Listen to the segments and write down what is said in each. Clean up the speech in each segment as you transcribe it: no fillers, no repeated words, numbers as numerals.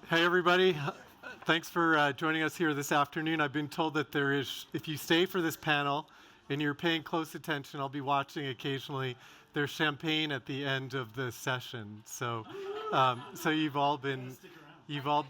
Hey, everybody. Thanks for joining us here this afternoon. I've been told that there is, if you stay for this panel and you're paying close attention, I'll be watching occasionally. There's champagne at the end of the session. So you've all been, you've all.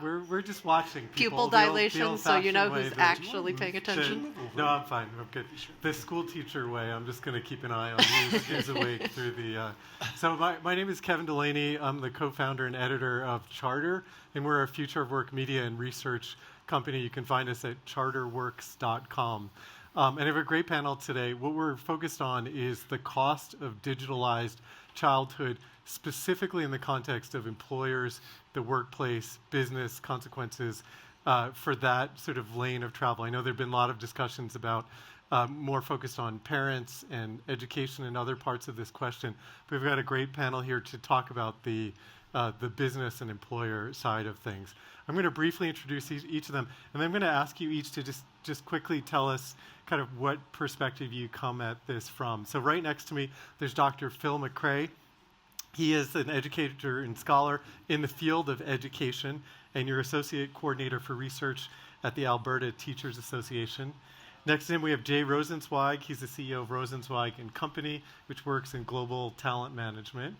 We're just watching pupil people, dilation, so you know who's way actually paying attention. No, I'm fine. I'm good. The school teacher way, I'm just going to keep an eye on who's awake through the... So my name is Kevin Delaney. I'm the co-founder and editor of Charter, and we're a future of work media and research company. You can find us at charterworks.com. And I have a great panel today. What we're focused on is the cost of digitalized childhood, specifically in the context of employers, the workplace, business consequences for that sort of lane of travel. I know there have been a lot of discussions about more focused on parents and education and other parts of this question. But we've got a great panel here to talk about the business and employer side of things. I'm going to briefly introduce each of them, and then I'm going to ask you each to just quickly tell us kind of what perspective you come at this from. So right next to me, there's Dr. Phil McRae. He is an educator and scholar in the field of education, and you're Associate Coordinator for Research at the Alberta Teachers Association. Next to him, we have Jay Rosenzweig. He's the CEO of Rosenzweig and Company, which works in global talent management.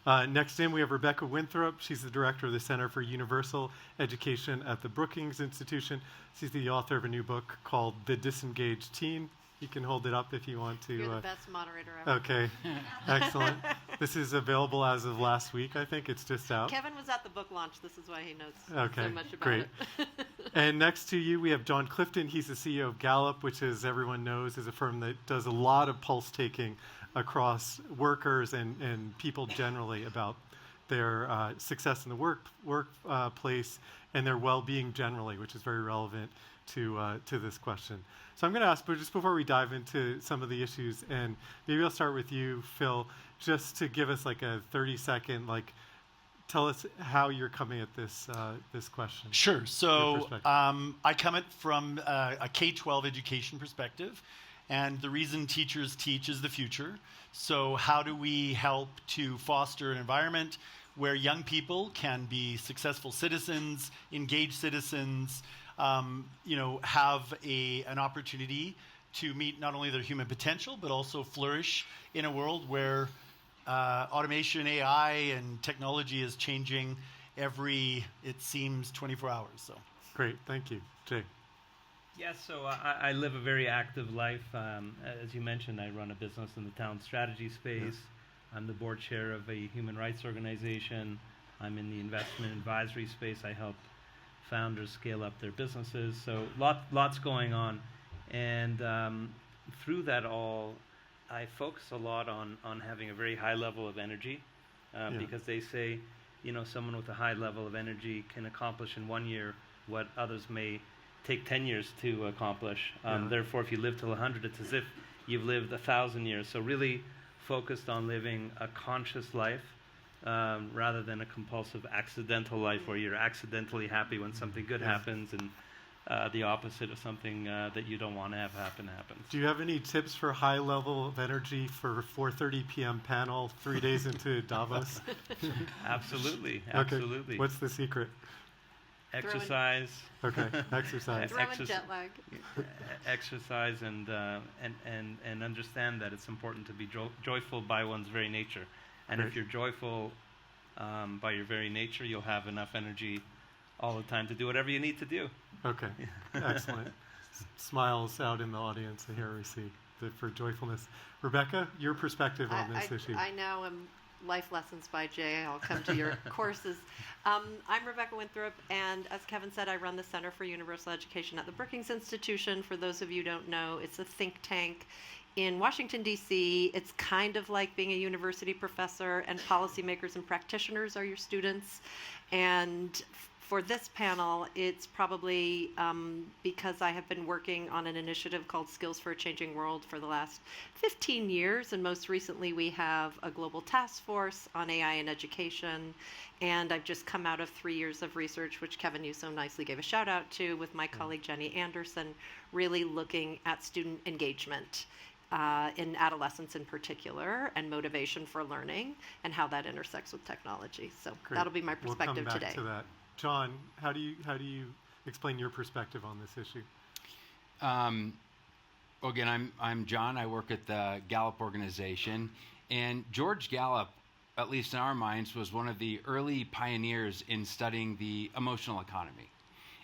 Next to him, we have Rebecca Winthrop. She's the director of the Center for Universal Education at the Brookings Institution. She's the author of a new book called The Disengaged Teen. You can hold it up if you want to. You're the best moderator ever. Okay, excellent. This is available as of last week, I think. It's just out. Kevin was at the book launch. This is why he knows so much about great. it. And next to you, we have Jon Clifton. He's the CEO of Gallup, which, as everyone knows, is a firm that does a lot of pulse taking across workers and people generally about their success in the workplace and their well-being generally, which is very relevant to this question. So I'm going to ask, but just before we dive into some of the issues, and maybe I'll start with you, Phil, just to give us like a 30-second, tell us how you're coming at this question. Sure. So I come at from a K-12 education perspective, and the reason teachers teach is the future. So how do we help to foster an environment where young people can be successful citizens, engaged citizens, have an opportunity to meet not only their human potential, but also flourish in a world where automation, AI, and technology is changing it seems, 24 hours. So. Great, thank you. Jay. Yes, so I live a very active life. As you mentioned, I run a business in the talent strategy space. Yes. I'm the board chair of a human rights organization. I'm in the investment advisory space. I help founders scale up their businesses. So lots going on. And through that all, I focus a lot on having a very high level of energy because they say, someone with a high level of energy can accomplish in 1 year what others may take 10 years to accomplish. Therefore, if you live till 100, it's as if you've lived 1,000 years. So really focused on living a conscious life rather than a compulsive accidental life where you're accidentally happy when something good happens and the opposite of something that you don't want to have happens. Do you have any tips for high level of energy for 4:30 p.m. panel 3 days into Davos? Absolutely. Okay. What's the secret? Exercise. Okay, exercise. Jet lag. Exercise and understand that it's important to be joyful by one's very nature. And if you're joyful by your very nature, you'll have enough energy all the time to do whatever you need to do. Okay, excellent. Smiles out in the audience here we see for joyfulness. Rebecca, your perspective on this issue. I now am Life Lessons by Jay. I'll come to your courses. I'm Rebecca Winthrop, and as Kevin said, I run the Center for Universal Education at the Brookings Institution. For those of you who don't know, it's a think tank in Washington, D.C. It's kind of like being a university professor, and policymakers and practitioners are your students. And for this panel, it's probably because I have been working on an initiative called Skills for a Changing World for the last 15 years, and most recently we have a global task force on AI in education, and I've just come out of 3 years of research, which Kevin, you so nicely gave a shout out to, with my colleague Jenny Anderson, really looking at student engagement in adolescence in particular, and motivation for learning, and how that intersects with technology. So Great. that'll be my perspective we'll come back today. to that. Jon, how do you explain your perspective on this issue? Well, again, I'm Jon. I work at the Gallup organization, and George Gallup, at least in our minds, was one of the early pioneers in studying the emotional economy.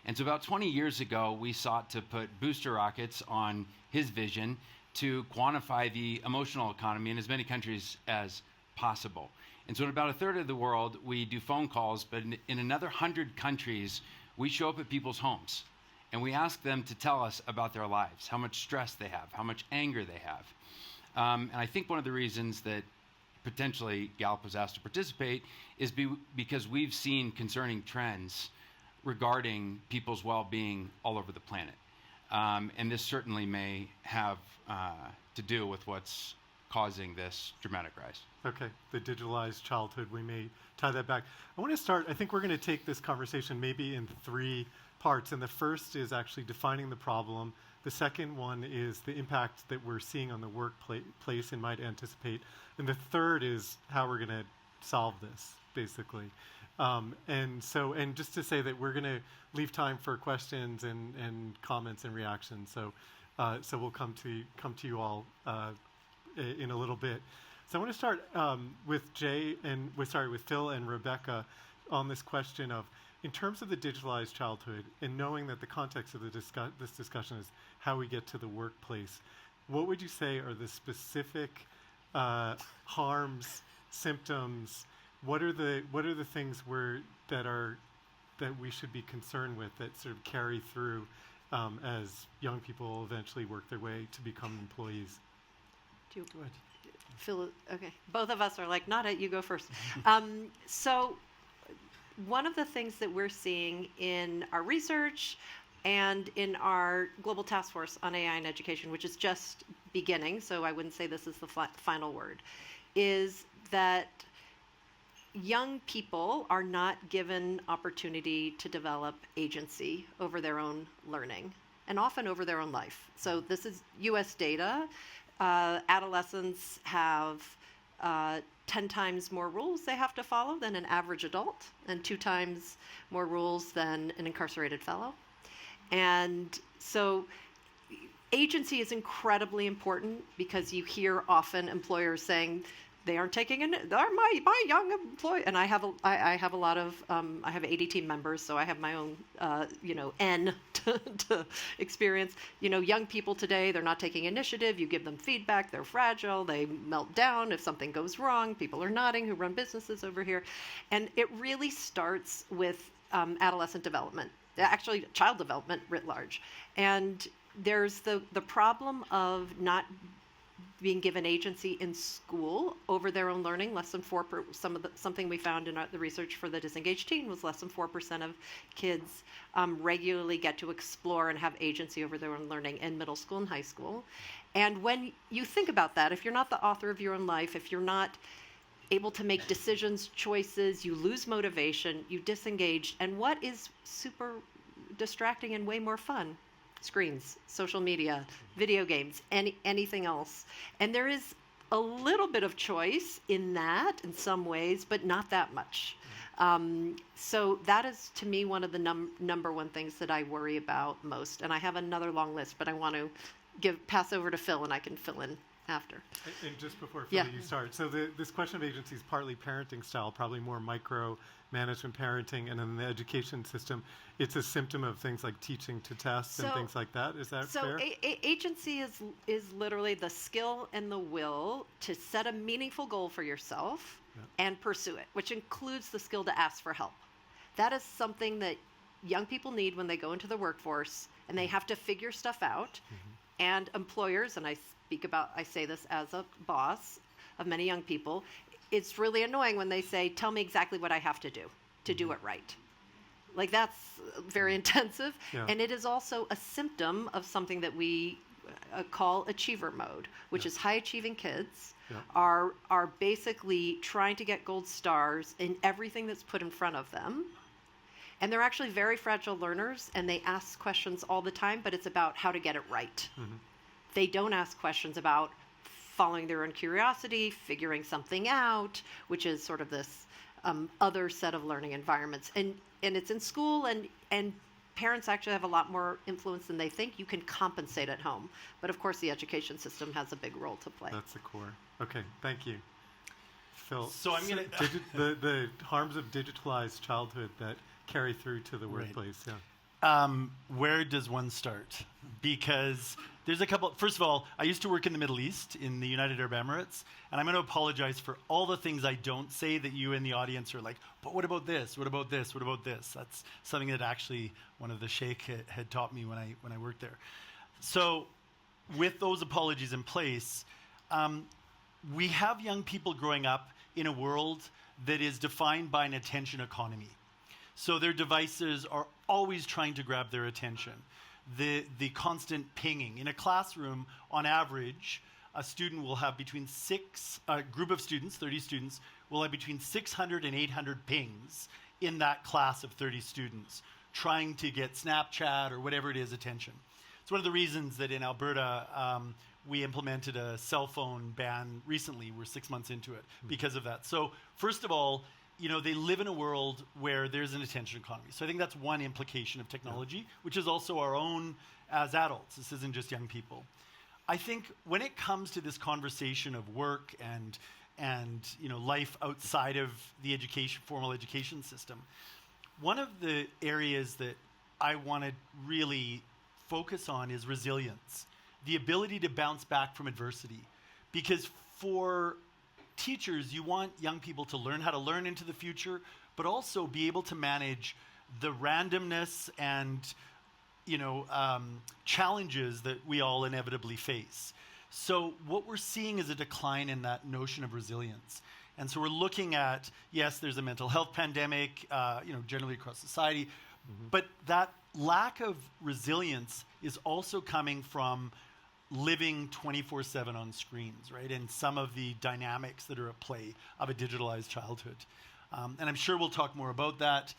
And so about 20 years ago, we sought to put booster rockets on his vision to quantify the emotional economy in as many countries as possible. And so in about a third of the world, we do phone calls, but in another 100 countries, we show up at people's homes. And we ask them to tell us about their lives, how much stress they have, how much anger they have. And I think one of the reasons that potentially Gallup was asked to participate is because we've seen concerning trends regarding people's well-being all over the planet. And this certainly may have to do with what's causing this dramatic rise. Okay, the digitalized childhood, we may tie that back. I want to start, I think we're going to take this conversation maybe in 3 parts, and the first is actually defining the problem. The second one is the impact that we're seeing on the workplace and might anticipate. And the third is how we're going to solve this, basically. And just to say that we're going to leave time for questions and comments and reactions. So we'll come to you all in a little bit. So I want to start with Phil and Rebecca on this question of, in terms of the digitalized childhood, and knowing that the context of this discussion is how we get to the workplace, what would you say are the specific harms, symptoms? What are the things that we should be concerned with that sort of carry through as young people eventually work their way to become employees? Do you Phil? Okay, both of us are like, not it. You go first. So one of the things that we're seeing in our research and in our global task force on AI in education, which is just beginning, so I wouldn't say this is the final word, is that young people are not given opportunity to develop agency over their own learning, and often over their own life. So this is US data. Adolescents have 10 times more rules they have to follow than an average adult, and 2 times more rules than an incarcerated fellow. And so agency is incredibly important, because you hear often employers saying they aren't taking in, they're my young employee. And I have a lot of, I have 80 team members, so I have my own, N to experience. Young people today, they're not taking initiative. You give them feedback, they're fragile, they melt down if something goes wrong. People are nodding who run businesses over here. And it really starts with adolescent development, actually child development writ large. And there's the problem of not being given agency in school over their own learning. Less than 4%. Something we found in the research for the disengaged teen was less than 4% of kids regularly get to explore and have agency over their own learning in middle school and high school. And when you think about that, if you're not the author of your own life, if you're not able to make decisions, choices, you lose motivation, you disengage. And what is super distracting and way more fun? Screens, social media, video games, anything else. And there is a little bit of choice in that in some ways, but not that much. So that is, to me, one of the number one things that I worry about most. And I have another long list, but I want to pass over to Phil, and I can fill in after. And just before Phil, you start, so this question of agency is partly parenting style, probably more micro management parenting, and in the education system, it's a symptom of things like teaching to test and things like that. Is that fair? So agency is literally the skill and the will to set a meaningful goal for yourself and pursue it, which includes the skill to ask for help. That is something that young people need when they go into the workforce, and they have to figure stuff out. And employers, and I say this as a boss of many young people, it's really annoying when they say, tell me exactly what I have to do it right. Like, that's very intensive. And it is also a symptom of something that we call achiever mode, which is high achieving kids are basically trying to get gold stars in everything that's put in front of them. And they're actually very fragile learners, and they ask questions all the time, but it's about how to get it right. they don't ask questions about following their own curiosity, figuring something out, which is sort of this other set of learning environments. And it's in school, and parents actually have a lot more influence than they think. You can compensate at home. But of course, the education system has a big role to play. That's the core. Okay, thank you. Phil, So I'm going to... the harms of digitalized childhood that carry through to the workplace, yeah. Where does one start? Because there's a couple. First of all, I used to work in the Middle East, in the United Arab Emirates, and I'm going to apologize for all the things I don't say that you in the audience are like, but what about this? What about this? What about this? That's something that actually one of the sheikh had taught me when I worked there. So with those apologies in place, we have young people growing up in a world that is defined by an attention economy. So their devices are always trying to grab their attention. The constant pinging. In a classroom, on average, a student will have a group of students, 30 students, will have between 600 and 800 pings in that class of 30 students, trying to get Snapchat or whatever it is attention. It's one of the reasons that in Alberta, we implemented a cell phone ban recently. We're 6 months into it because of that. So first of all, they live in a world where there's an attention economy. So I think that's one implication of technology, which is also our own as adults. This isn't just young people. I think when it comes to this conversation of work and life outside of the formal education system, one of the areas that I want to really focus on is resilience, the ability to bounce back from adversity. Because for teachers, you want young people to learn how to learn into the future, but also be able to manage the randomness and challenges that we all inevitably face. So what we're seeing is a decline in that notion of resilience. And so we're looking at, yes, there's a mental health pandemic, generally across society, but that lack of resilience is also coming from living 24/7 on screens, right? And some of the dynamics that are at play of a digitalized childhood. And I'm sure we'll talk more about that.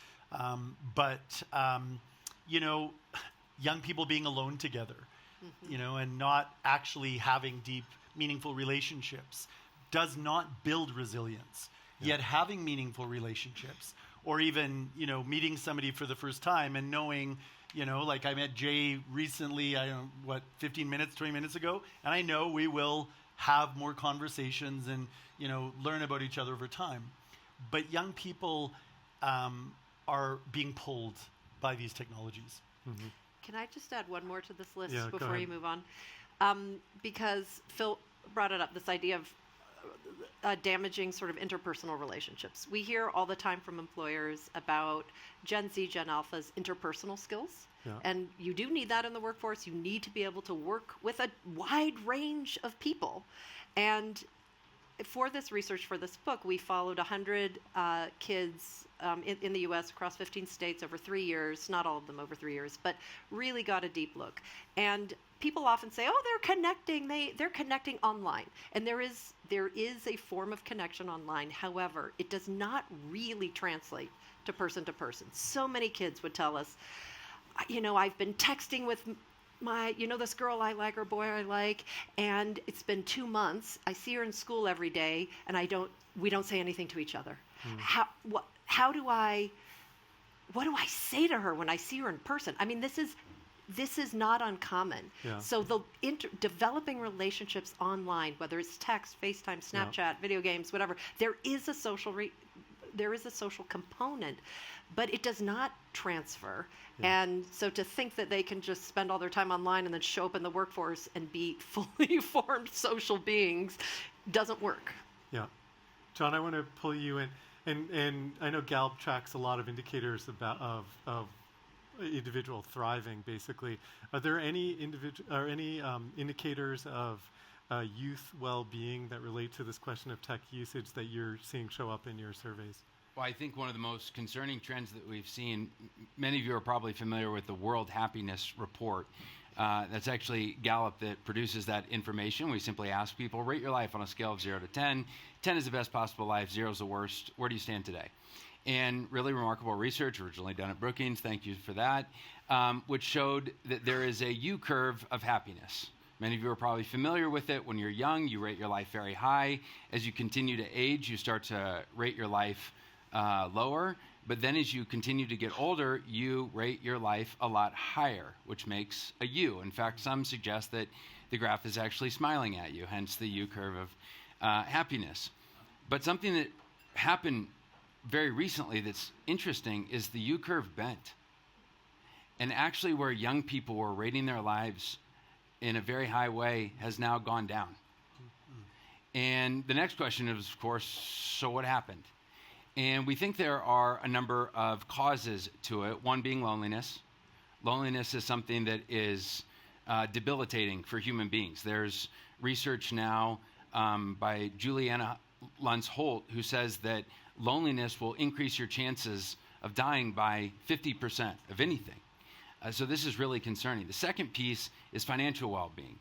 But young people being alone together, and not actually having deep, meaningful relationships does not build resilience. Yeah. Yet having meaningful relationships, or even, meeting somebody for the first time and knowing, like I met Jay recently, 15 minutes, 20 minutes ago, and I know we will have more conversations and, learn about each other over time. But young people are being pulled by these technologies. Mm-hmm. Can I just add one more to this list Yeah, before you move on? Because Phil brought it up, this idea of damaging sort of interpersonal relationships. We hear all the time from employers about Gen Z, Gen Alpha's interpersonal skills. Yeah. And you do need that in the workforce. You need to be able to work with a wide range of people. And for this research, for this book, we followed 100 kids in the U.S. across 15 states over 3 years, not all of them over 3 years, but really got a deep look. And people often say, oh, they're connecting. They're connecting online. And there is a form of connection online. However, it does not really translate to person. So many kids would tell us, I've been texting with my, this girl I like or boy I like, and it's been 2 months. I see her in school every day, and we don't say anything to each other. What do I say to her when I see her in person? I mean, this is not uncommon. Yeah. So the developing relationships online, whether it's text, FaceTime, Snapchat, video games, whatever, there is a social component, but it does not transfer. Yeah. And so to think that they can just spend all their time online and then show up in the workforce and be fully formed social beings doesn't work. Yeah. Jon, I want to pull you in. And I know Gallup tracks a lot of indicators of individual thriving, basically. Are there any indicators of youth well-being that relate to this question of tech usage that you're seeing show up in your surveys? Well, I think one of the most concerning trends that we've seen, many of you are probably familiar with the World Happiness Report. That's actually Gallup that produces that information. We simply ask people, rate your life on a scale of 0 to 10. 10 is the best possible life, 0 is the worst. Where do you stand today? And really remarkable research, originally done at Brookings, thank you for that, which showed that there is a U-curve of happiness. Many of you are probably familiar with it. When you're young, you rate your life very high. As you continue to age, you start to rate your life lower. But then as you continue to get older, you rate your life a lot higher, which makes a U. In fact, some suggest that the graph is actually smiling at you, hence the U curve of happiness. But something that happened very recently that's interesting is the U curve bent. And actually where young people were rating their lives in a very high way has now gone down. And the next question is, of course, so what happened? And we think there are a number of causes to it, one being loneliness. Loneliness is something that is debilitating for human beings. There's research now by Juliana Luntz-Holt who says that loneliness will increase your chances of dying by 50% of anything. So this is really concerning. The second piece is financial well-being.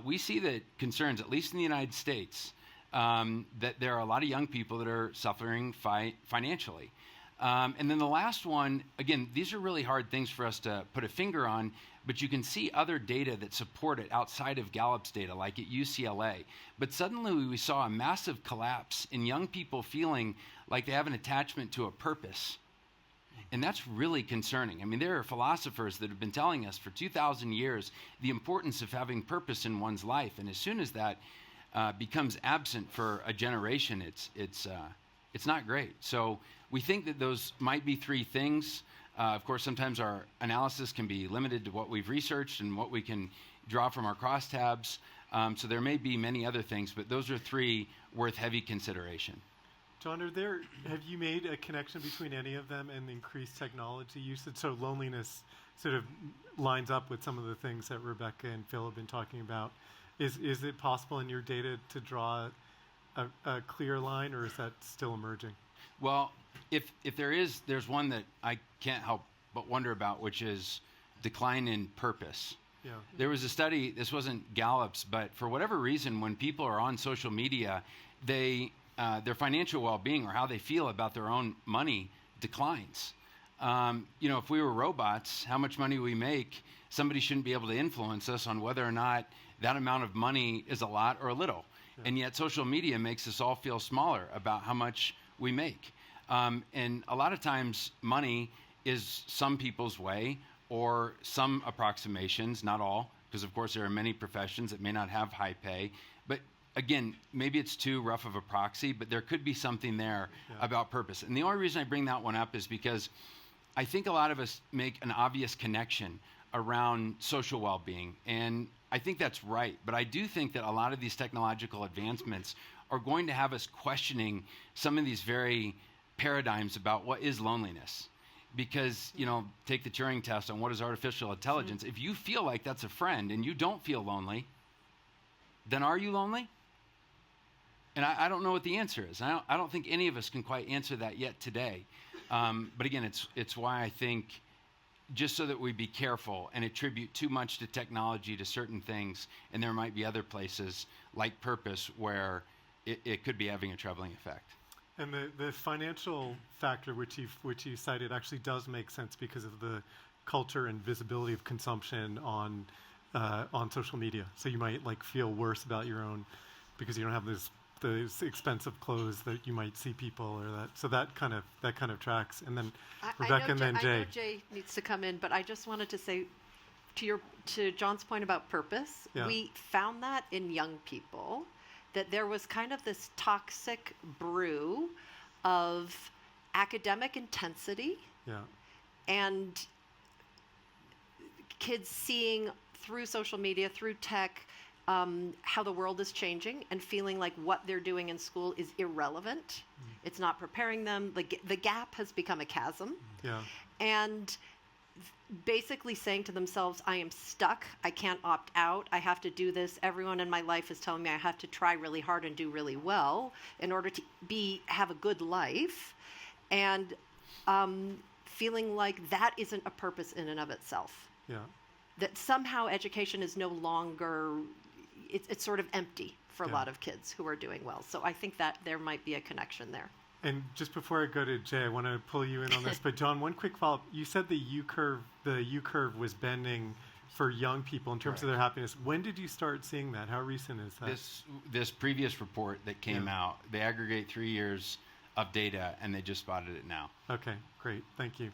We see that concerns, at least in the United States, that there are a lot of young people that are suffering financially. And then the last one, again, these are really hard things for us to put a finger on, but you can see other data that support it outside of Gallup's data, like at UCLA. But suddenly we saw a massive collapse in young people feeling like they have an attachment to a purpose. And that's really concerning. I mean, there are philosophers that have been telling us for 2,000 years the importance of having purpose in one's life. And as soon as that becomes absent for a generation, it's not great. So we think that those might be three things. Of course, sometimes our analysis can be limited to what we've researched and what we can draw from our crosstabs. So there may be many other things, but those are three worth heavy consideration. John, have you made a connection between any of them and increased technology usage? So loneliness sort of lines up with some of the things that Rebecca and Phil have been talking about. Is it possible in your data to draw a clear line, or is that still emerging? Well, if there's one that I can't help but wonder about, which is decline in purpose. Yeah. There was a study, this wasn't Gallup's, but for whatever reason, when people are on social media, their financial well-being or how they feel about their own money declines. If we were robots, how much money we make, somebody shouldn't be able to influence us on whether or not that amount of money is a lot or a little. Yeah. And yet social media makes us all feel smaller about how much we make. And a lot of times money is some people's way or some approximations, not all, because of course there are many professions that may not have high pay. But again, maybe it's too rough of a proxy, but there could be something there about purpose. And the only reason I bring that one up is because I think a lot of us make an obvious connection around social well-being. And I think that's right. But I do think that a lot of these technological advancements are going to have us questioning some of these very paradigms about what is loneliness. Because, take the Turing test on what is artificial intelligence. If you feel like that's a friend and you don't feel lonely, then are you lonely? And I don't know what the answer is. I don't think any of us can quite answer that yet today. But again, it's why I think just so that we be careful and attribute too much to technology to certain things, and there might be other places like purpose where it could be having a troubling effect. And the financial factor which you cited actually does make sense because of the culture and visibility of consumption on social media. So you might feel worse about your own because you don't have those expensive clothes that you might see people or that. So that kind of tracks. And then Rebecca and then Jay. I know Jay needs to come in, but I just wanted to say to John's point about purpose, we found that in young people, that there was kind of this toxic brew of academic intensity and kids seeing through social media, through tech, how the world is changing and feeling like what they're doing in school is irrelevant. It's not preparing them. The gap has become a chasm. Yeah. And basically saying to themselves, I am stuck. I can't opt out. I have to do this. Everyone in my life is telling me I have to try really hard and do really well in order to have a good life. And feeling like that isn't a purpose in and of itself. Yeah. That somehow education is no longer, it's sort of empty for a lot of kids who are doing well. So I think that there might be a connection there. And just before I go to Jay, I want to pull you in on this. But John, one quick follow-up. You said the U curve was bending for young people in terms of their happiness. When did you start seeing that? How recent is that? This previous report that came out, they aggregate 3 years of data, and they just spotted it now. Okay, great. Thank you.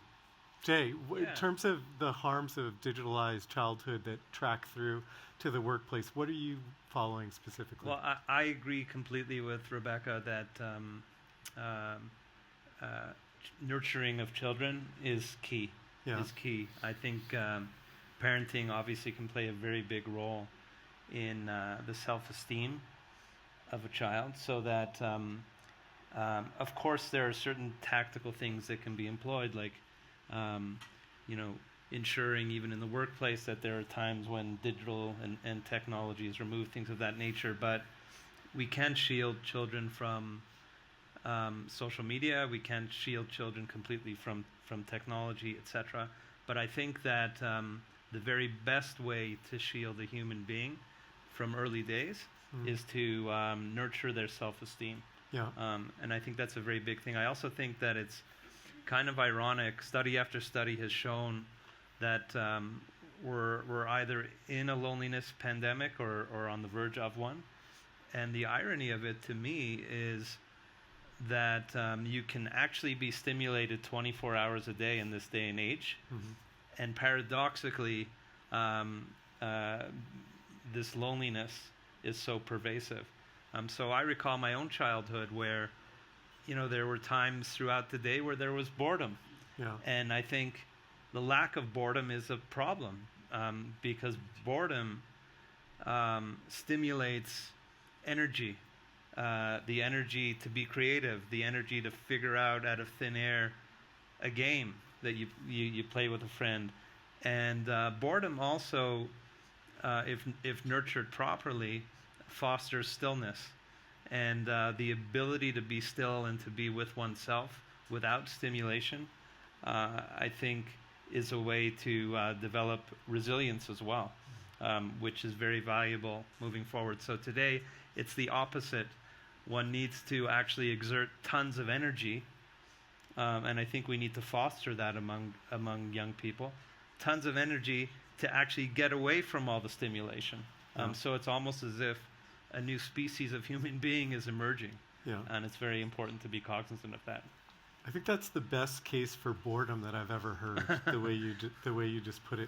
Jay, in terms of the harms of digitalized childhood that track through to the workplace, what are you following specifically? Well, I agree completely with Rebecca that nurturing of children is key. I think parenting obviously can play a very big role in the self-esteem of a child, so that of course there are certain tactical things that can be employed, like ensuring even in the workplace that there are times when digital and technology is removed, things of that nature. But we can't shield children from social media. We can't shield children completely from technology, etc. But I think that the very best way to shield a human being from early days is to nurture their self-esteem. And I think that's a very big thing. I also think that it's kind of ironic. Study after study has shown that we're either in a loneliness pandemic or on the verge of one. And the irony of it to me is that you can actually be stimulated 24 hours a day in this day and age. And paradoxically, this loneliness is so pervasive. So I recall my own childhood where, there were times throughout the day where there was boredom. And I think the lack of boredom is a problem, because boredom stimulates energy, the energy to be creative, the energy to figure out of thin air a game that you play with a friend. And boredom also, if nurtured properly, fosters stillness. And the ability to be still and to be with oneself without stimulation, I think, is a way to develop resilience as well, which is very valuable moving forward. So today, it's the opposite. One needs to actually exert tons of energy, and I think we need to foster that among young people. Tons of energy to actually get away from all the stimulation. So it's almost as if a new species of human being is emerging, and it's very important to be cognizant of that. I think that's the best case for boredom that I've ever heard. the way you just put it.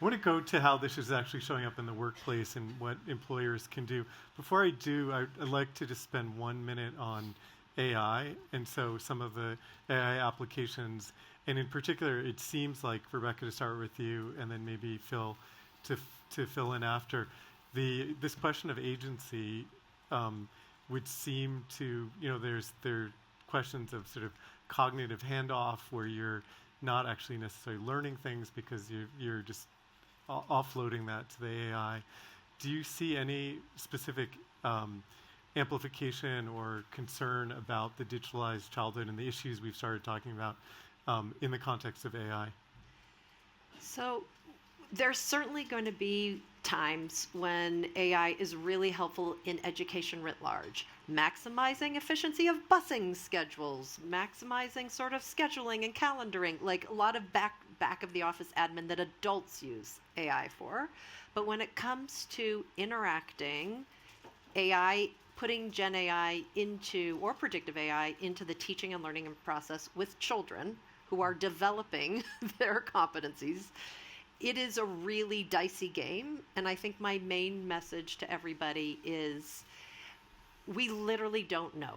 I want to go to how this is actually showing up in the workplace and what employers can do. Before I do, I'd like to just spend 1 minute on AI, and so some of the AI applications, and in particular, it seems like, Rebecca, to start with you, and then maybe Phil to fill in after. This question of agency would seem to, there are questions of sort of cognitive handoff where you're not actually necessarily learning things because you're just offloading that to the AI. Do you see any specific amplification or concern about the digitalized childhood and the issues we've started talking about in the context of AI? So there's certainly going to be times when AI is really helpful in education writ large, maximizing efficiency of busing schedules, maximizing sort of scheduling and calendaring, like a lot of back of the office admin that adults use AI for. But when it comes to interacting, AI, putting Gen AI into, or predictive AI, into the teaching and learning process with children who are developing their competencies, it is a really dicey game. And I think my main message to everybody is we literally don't know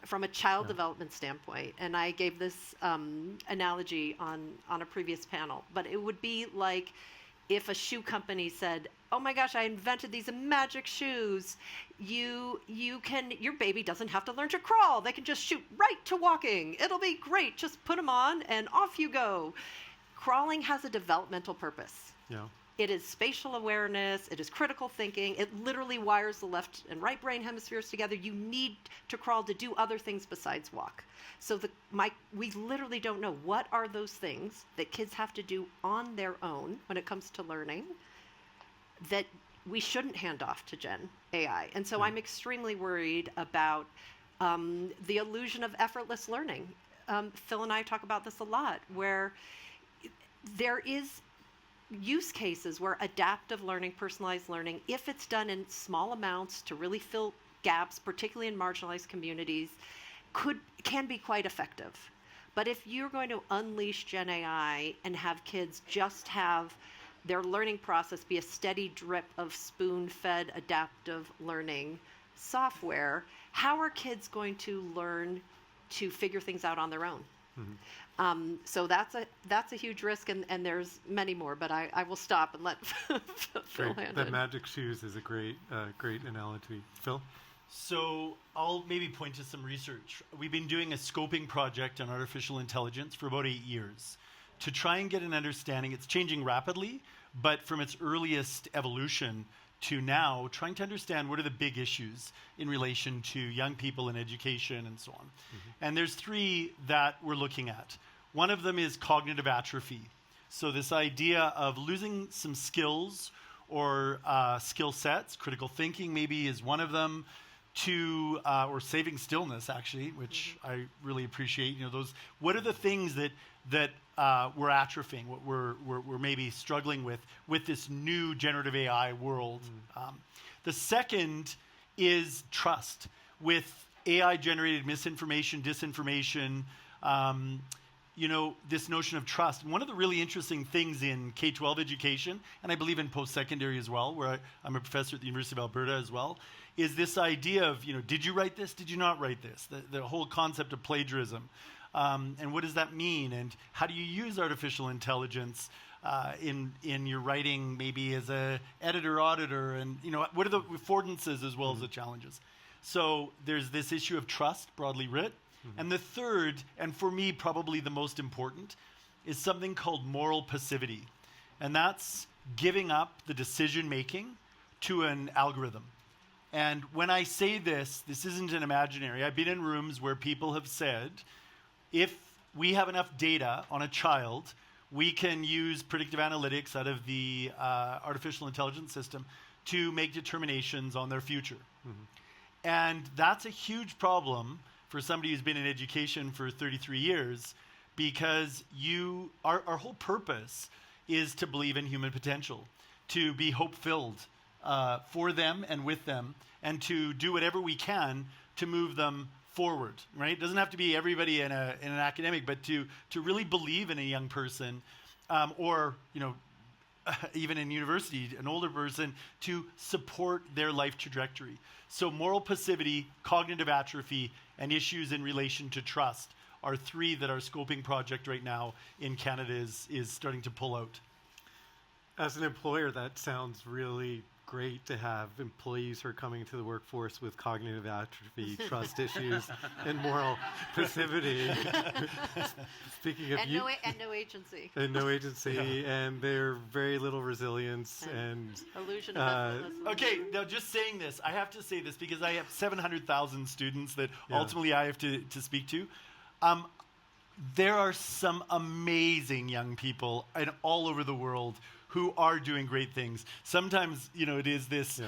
from a child development standpoint. And I gave this analogy on a previous panel, but it would be like if a shoe company said, oh my gosh, I invented these magic shoes. Your baby doesn't have to learn to crawl. They can just shoot right to walking. It'll be great. Just put them on and off you go. Crawling has a developmental purpose. It is spatial awareness. It is critical thinking. It literally wires the left and right brain hemispheres together. You need to crawl to do other things besides walk. So we literally don't know what are those things that kids have to do on their own when it comes to learning that we shouldn't hand off to Gen AI. And so I'm extremely worried about the illusion of effortless learning. Phil and I talk about this a lot, where there is use cases where adaptive learning, personalized learning, if it's done in small amounts to really fill gaps, particularly in marginalized communities, can be quite effective. But if you're going to unleash Gen AI and have kids just have their learning process be a steady drip of spoon-fed adaptive learning software, how are kids going to learn to figure things out on their own? So that's a huge risk, and there's many more. But I will stop and let Phil handle it. The magic shoes is a great analogy. Phil? So I'll maybe point to some research. We've been doing a scoping project on artificial intelligence for about 8 years to try and get an understanding. It's changing rapidly, but from its earliest evolution to now, trying to understand what are the big issues in relation to young people in education and so on. And there's 3 that we're looking at. One of them is cognitive atrophy. So this idea of losing some skills or skill sets, critical thinking maybe is one of them, to or saving stillness actually, which I really appreciate. You know, those. What are the things that we're atrophying? What we're maybe struggling with this new generative AI world. The second is trust. With AI-generated misinformation, disinformation. You know, this notion of trust. And one of the really interesting things in K-12 education, and I believe in post-secondary as well, where I'm a professor at the University of Alberta as well, is this idea of, you know, did you write this? Did you not write this? The whole concept of plagiarism. And what does that mean? And how do you use artificial intelligence in your writing, maybe as a editor, auditor? And, you know, what are the affordances as well as the challenges? So there's this issue of trust, broadly writ. And the third, and for me probably the most important, is something called moral passivity. And that's giving up the decision-making to an algorithm. And when I say this isn't an imaginary. I've been in rooms where people have said, if we have enough data on a child, we can use predictive analytics out of the artificial intelligence system to make determinations on their future. And that's a huge problem for somebody who's been in education for 33 years, because our whole purpose is to believe in human potential, to be hope-filled for them and with them, and to do whatever we can to move them forward, right? It doesn't have to be everybody in an academic, but to really believe in a young person, or, you know, even in university, an older person, to support their life trajectory. So moral passivity, cognitive atrophy, and issues in relation to trust are 3 that our scoping project right now in Canada is starting to pull out. As an employer, that sounds really great to have employees who are coming to the workforce with cognitive atrophy, trust issues, and moral passivity. Speaking of no agency. And no agency, and they're very little resilience and illusion of effortlessness. Okay, now just saying this, I have to say this because I have 700,000 students that ultimately I have to speak to. There are some amazing young people all over the world who are doing great things. Sometimes, you know, it is this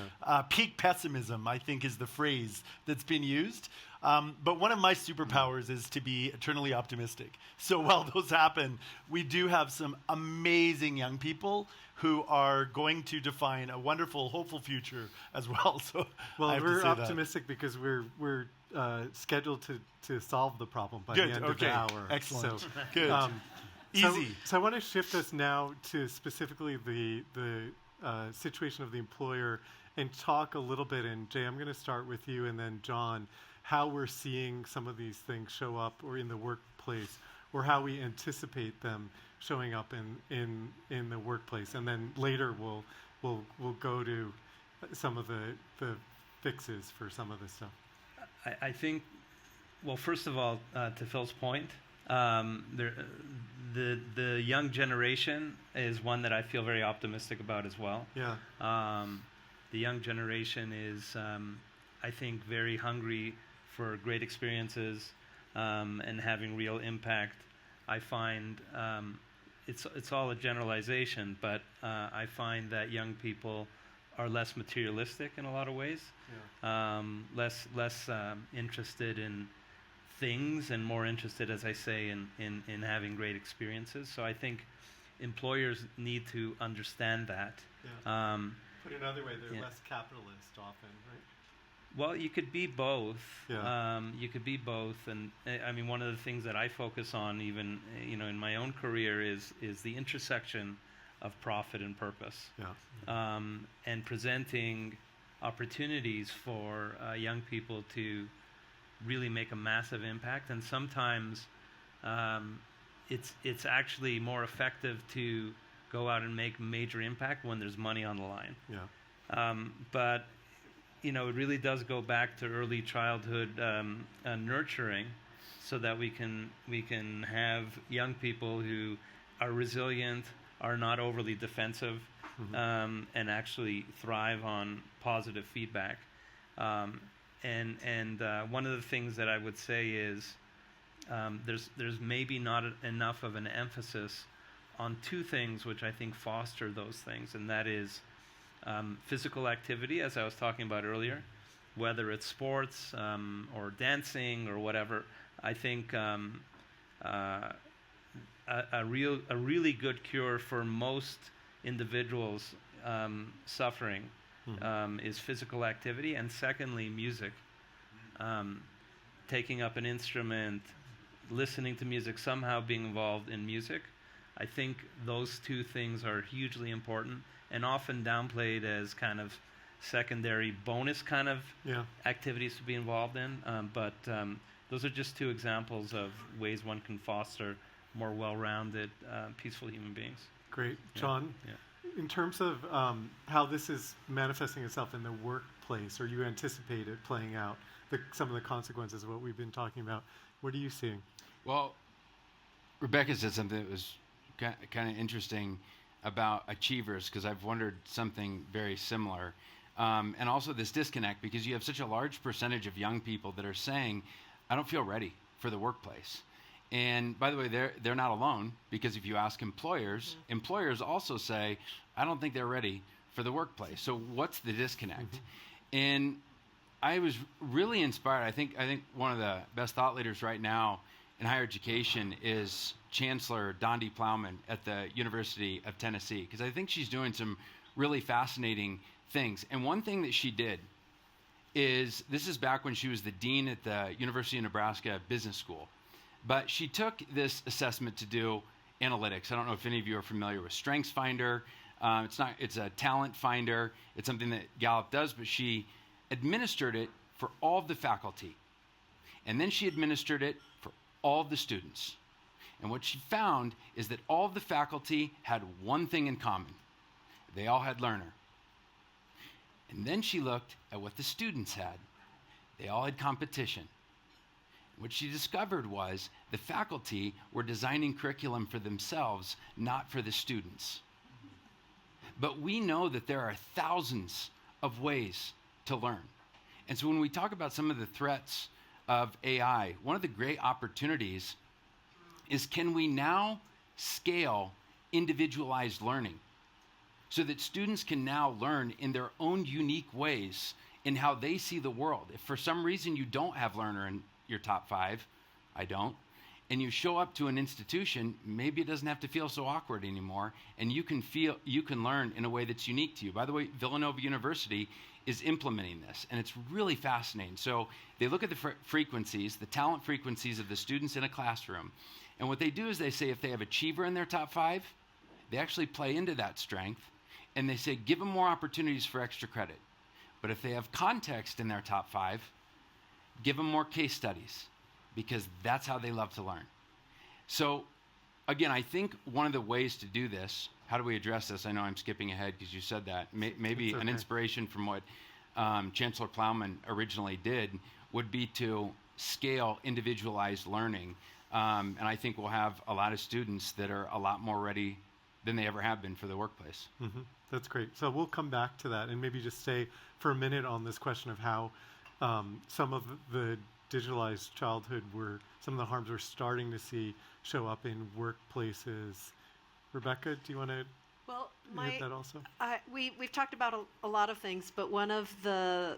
peak pessimism, I think is the phrase that's been used. But one of my superpowers is to be eternally optimistic. So while those happen, we do have some amazing young people who are going to define a wonderful, hopeful future as well. So we're optimistic because we're scheduled to solve the problem by the end of the hour. Excellent. So, good. Easy. So I want to shift us now to specifically the situation of the employer and talk a little bit. And Jay, I'm going to start with you, and then Jon, how we're seeing some of these things show up or in the workplace, or how we anticipate them showing up in the workplace, and then later we'll go to some of the fixes for some of this stuff. I think, well, first of all, to Phil's point, the young generation is one that I feel very optimistic about as well. Yeah. The young generation is, I think, very hungry for great experiences and having real impact. I find it's all a generalization, but I find that young people are less materialistic in a lot of ways, less interested in things and more interested, as I say, in having great experiences. So I think employers need to understand that. Yeah. Put it another way, they're less capitalist often, right? Well, you could be both. Yeah. You could be both, and I mean, one of the things that I focus on, even in my own career, is the intersection of profit and purpose, and presenting opportunities for young people to really make a massive impact. And sometimes it's actually more effective to go out and make major impact when there's money on the line. Yeah. But it really does go back to early childhood nurturing, so that we can have young people who are resilient, are not overly defensive, and actually thrive on positive feedback. And one of the things that I would say is there's maybe not enough of an emphasis on two things which I think foster those things, and that is physical activity, as I was talking about earlier, whether it's sports or dancing or whatever. I think a really good cure for most individuals suffering is physical activity, and secondly, music. Taking up an instrument, listening to music, somehow being involved in music. I think those two things are hugely important and often downplayed as kind of secondary bonus kind of activities to be involved in. But those are just two examples of ways one can foster more well-rounded, peaceful human beings. Great. Jon, in terms of how this is manifesting itself in the workplace, or you anticipate it playing out, some of the consequences of what we've been talking about, what are you seeing? Well, Rebecca said something that was kind of interesting about achievers, because I've wondered something very similar. And also this disconnect, because you have such a large percentage of young people that are saying, I don't feel ready for the workplace. And by the way, they're not alone, because if you ask employers, employers also say, I don't think they're ready for the workplace. So what's the disconnect? And I was really inspired. I think one of the best thought leaders right now in higher education is Chancellor Dondi Plowman at the University of Tennessee, because I think she's doing some really fascinating things. And one thing that she did is, this is back when she was the dean at the University of Nebraska Business School, but she took this assessment to do analytics. I don't know if any of you are familiar with StrengthsFinder. It's a talent finder. It's something that Gallup does, but she administered it for all of the faculty. And then she administered it for all of the students. And what she found is that all of the faculty had one thing in common. They all had learner. And then she looked at what the students had. They all had competition. What she discovered was the faculty were designing curriculum for themselves, not for the students. But we know that there are thousands of ways to learn. And so when we talk about some of the threats of AI, one of the great opportunities is, can we now scale individualized learning so that students can now learn in their own unique ways in how they see the world? If for some reason you don't have learner in your top 5, I don't, and you show up to an institution, maybe it doesn't have to feel so awkward anymore, and you can learn in a way that's unique to you. By the way, Villanova University is implementing this, and it's really fascinating. So they look at the frequencies, the talent frequencies of the students in a classroom, and what they do is they say if they have achiever in their top 5, they actually play into that strength, and they say give them more opportunities for extra credit. But if they have context in their top 5, give them more case studies, because that's how they love to learn. So again, I think one of the ways to do this, how do we address this? I know I'm skipping ahead because you said that. Maybe an inspiration from what Chancellor Plowman originally did would be to scale individualized learning. And I think we'll have a lot of students that are a lot more ready than they ever have been for the workplace. That's great. So we'll come back to that and maybe just stay for a minute on this question of how some of the digitalized childhood some of the harms we're starting to see show up in workplaces. Rebecca, do you want to hit that also? We've talked about a lot of things, but one of the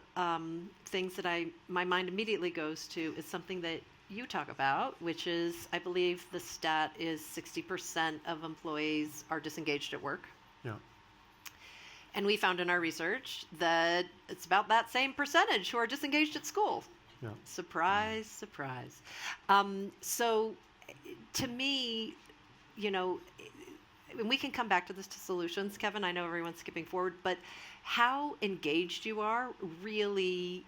things that my mind immediately goes to is something that you talk about, which is, I believe the stat is 60% of employees are disengaged at work. Yeah. And we found in our research that it's about that same percentage who are disengaged at school. Yeah. Surprise, surprise. So to me, and we can come back to this to solutions, Kevin. I know everyone's skipping forward, but how engaged you are really,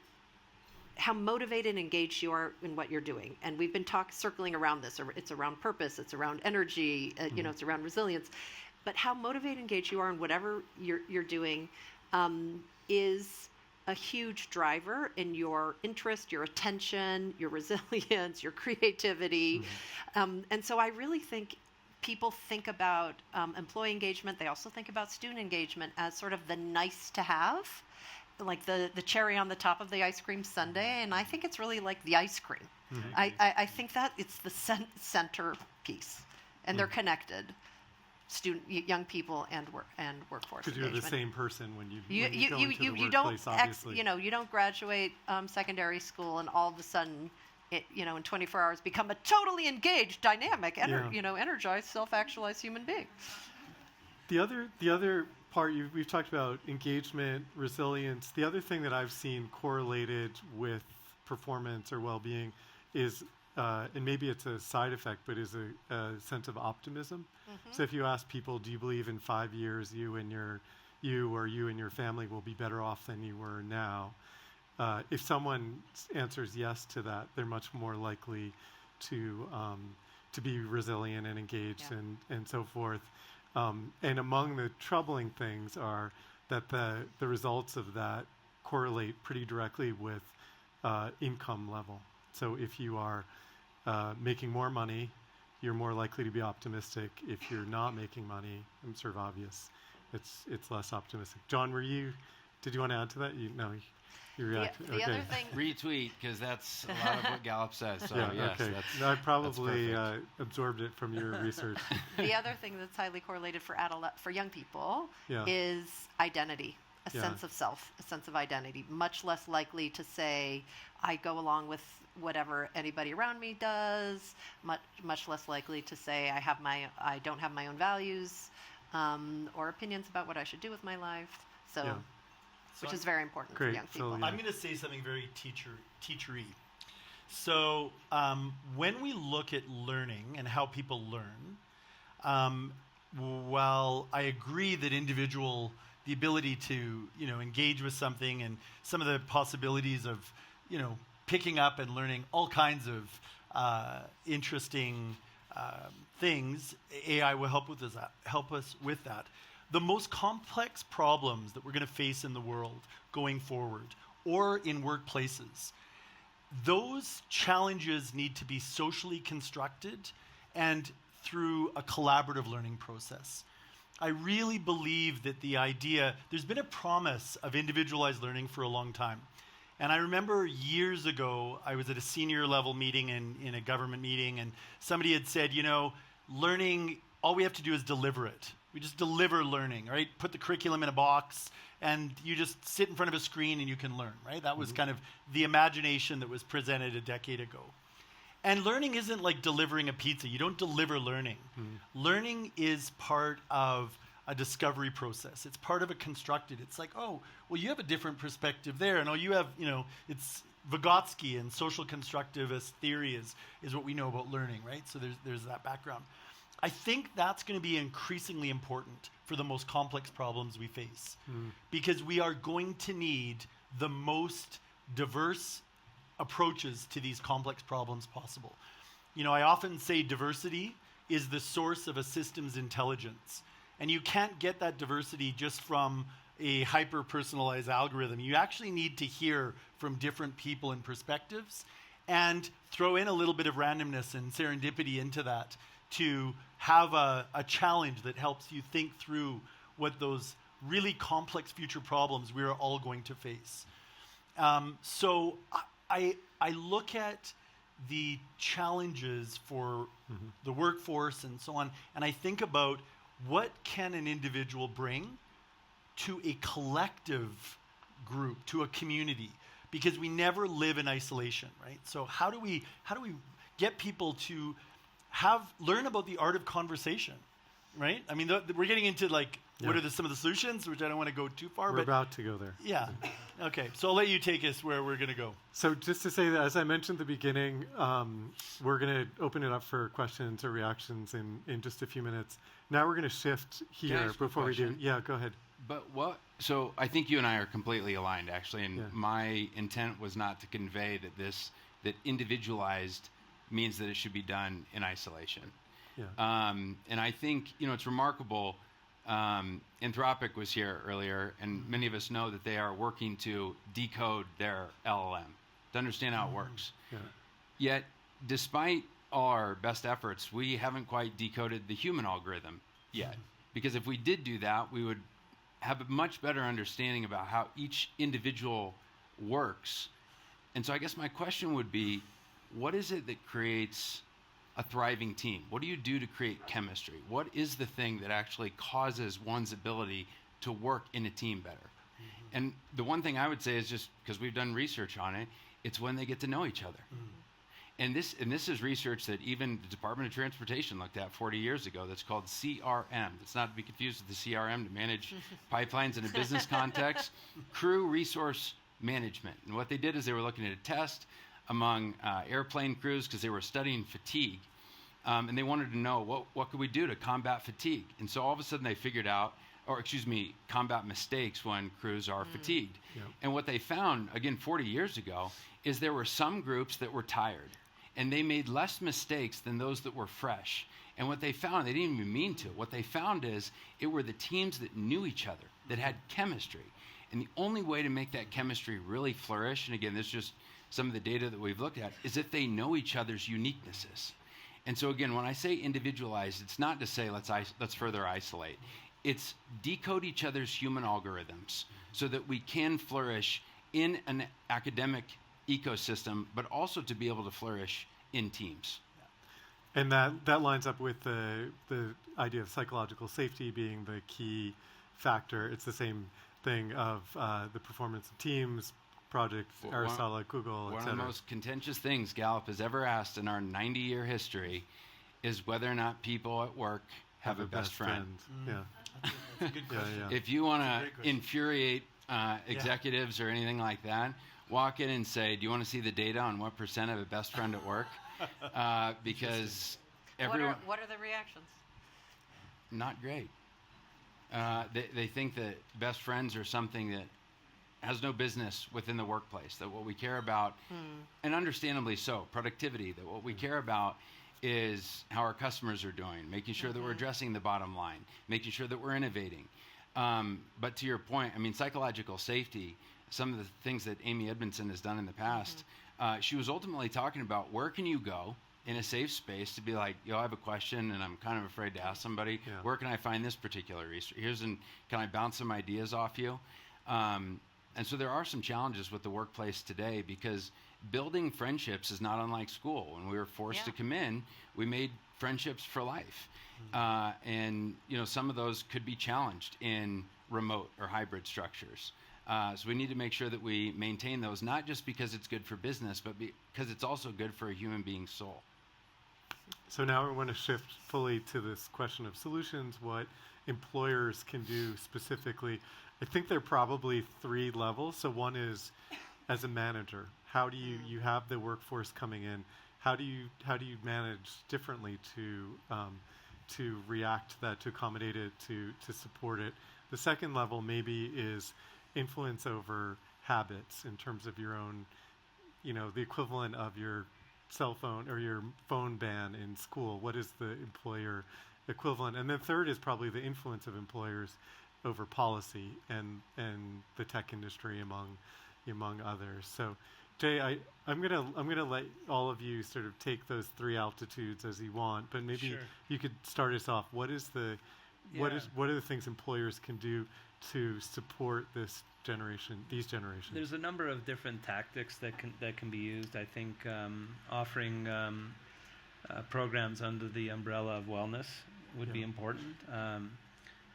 how motivated and engaged you are in what you're doing. And we've been circling around this. It's around purpose. It's around energy. It's around resilience. But how motivated and engaged you are in whatever you're doing is a huge driver in your interest, your attention, your resilience, your creativity. And so I really think people think about employee engagement. They also think about student engagement as sort of the nice to have, like the cherry on the top of the ice cream sundae. And I think it's really like the ice cream. I think that it's the center piece, and they're connected. Young people and workforce. Because you're the same person when you go into the you workplace, don't obviously. you don't graduate secondary school and all of a sudden in 24 hours become a totally engaged, dynamic, energized, self-actualized human being. The other part we've talked about engagement, resilience. The other thing that I've seen correlated with performance or well-being is, and maybe it's a side effect, but is a sense of optimism. So if you ask people, do you believe in 5 years you and your family will be better off than you were now? If someone answers yes to that, they're much more likely to be resilient and engaged and so forth. And among the troubling things are that the results of that correlate pretty directly with income level. So if you are making more money, you're more likely to be optimistic. If you're not making money, it's sort of obvious, it's less optimistic. John, did you want to add to that? You reacted. The other thing. Retweet, because that's a lot of what Gallup says. So yes, okay. that's, I probably that's absorbed it from your research. The other thing that's highly correlated for young people is identity, a sense of self, a sense of identity. Much less likely to say, I go along with whatever anybody around me does. Much less likely to say, I don't have my own values or opinions about what I should do with my life. Which is very important for young people. I'm going to say something very teachery. So when we look at learning and how people learn, while I agree that the ability to engage with something and some of the possibilities of picking up and learning all kinds of interesting things, AI will help us with that. The most complex problems that we're going to face in the world going forward, or in workplaces, those challenges need to be socially constructed and through a collaborative learning process. I really believe that there's been a promise of individualized learning for a long time. And I remember years ago, I was at a senior level meeting in a government meeting, and somebody had said, learning, all we have to do is deliver it. We just deliver learning, right? Put the curriculum in a box, and you just sit in front of a screen and you can learn, right? That was kind of the imagination that was presented a decade ago. And learning isn't like delivering a pizza. You don't deliver learning. Learning is part of a discovery process. It's part of a constructed. It's like, oh, well, you have a different perspective there. And you have, it's Vygotsky and social constructivist theory is what we know about learning, right? So there's that background. I think that's going to be increasingly important for the most complex problems we face, because we are going to need the most diverse approaches to these complex problems possible. I often say diversity is the source of a system's intelligence, and you can't get that diversity just from a hyper-personalized algorithm. You actually need to hear from different people and perspectives and throw in a little bit of randomness and serendipity into that to have a challenge that helps you think through what those really complex future problems we are all going to face. So I look at the challenges for the workforce and so on, and I think about what can an individual bring to a collective group, to a community, because we never live in isolation, right? So how do we get people to learn about the art of conversation, right? I mean, we're getting into like, what are some of the solutions, which I don't want to go too far. We're about to go there. Yeah. Okay. So I'll let you take us where we're going to go. So just to say that, as I mentioned at the beginning, we're going to open it up for questions or reactions in just a few minutes. Now we're going to shift here before we do. Yeah, go ahead. But so I think you and I are completely aligned, actually, and my intent was not to convey that individualized means that it should be done in isolation. Yeah. And I think, it's remarkable. Anthropic was here earlier, and many of us know that they are working to decode their LLM to understand how it works. Yeah. Yet, despite all our best efforts, we haven't quite decoded the human algorithm yet. Because if we did do that, we would have a much better understanding about how each individual works. And so I guess my question would be, what is it that creates a thriving team? What do you do to create chemistry? What is the thing that actually causes one's ability to work in a team better? And the one thing I would say is, just because we've done research on it, it's when they get to know each other. And this is research that even the Department of Transportation looked at 40 years ago. That's called CRM. It's not to be confused with the CRM to manage pipelines in a business context. Crew resource management. And what they did is they were looking at a test among airplane crews because they were studying fatigue. And they wanted to know what could we do to combat fatigue. And so all of a sudden they figured out, combat mistakes when crews are fatigued. Yep. And what they found, again, 40 years ago, is there were some groups that were tired. And they made less mistakes than those that were fresh. And what they found, they didn't even mean to. What they found is it were the teams that knew each other, that had chemistry. And the only way to make that chemistry really flourish, and again, this is just some of the data that we've looked at, is if they know each other's uniquenesses. And so again, when I say individualized, it's not to say let's further isolate. It's decode each other's human algorithms so that we can flourish in an academic ecosystem, but also to be able to flourish in teams. And that lines up with the idea of psychological safety being the key factor. It's the same thing of the performance of teams, projects, Aristotle, Google, One et cetera. of the most contentious things Gallup has ever asked in our 90-year history is whether or not people at work have a best friend. Yeah. That's a good question. Yeah. If you want That's a to great question. infuriate executives or anything like that, walk in and say, do you want to see the data on what % have a best friend at work? Because everyone... What are the reactions? Not great. They think that best friends are something that has no business within the workplace, that what we care about, and understandably so, productivity, that what we care about is how our customers are doing, making sure that we're addressing the bottom line, making sure that we're innovating. But to your point, I mean, psychological safety, some of the things that Amy Edmondson has done in the past, she was ultimately talking about where can you go in a safe space to be like, I have a question and I'm kind of afraid to ask somebody. Yeah. Where can I find this particular research? Can I bounce some ideas off you? And so there are some challenges with the workplace today because building friendships is not unlike school. When we were forced to come in, we made friendships for life. And some of those could be challenged in remote or hybrid structures. So we need to make sure that we maintain those, not just because it's good for business, but because it's also good for a human being's soul. So now we want to shift fully to this question of solutions, what employers can do specifically. I think there are probably 3 levels. So one is as a manager, how do you have the workforce coming in? How do you manage differently to react to that, to accommodate it, to support it? The second level maybe is influence over habits in terms of your own, the equivalent of your cell phone or your phone ban in school. What is the employer equivalent? And then third is probably the influence of employers over policy and the tech industry among others. So, Jay, I'm gonna let all of you sort of take those 3 altitudes as you want, but maybe you could start us off. What are the things employers can do to support these generations? There's a number of different tactics that can be used. I think offering programs under the umbrella of wellness would be important.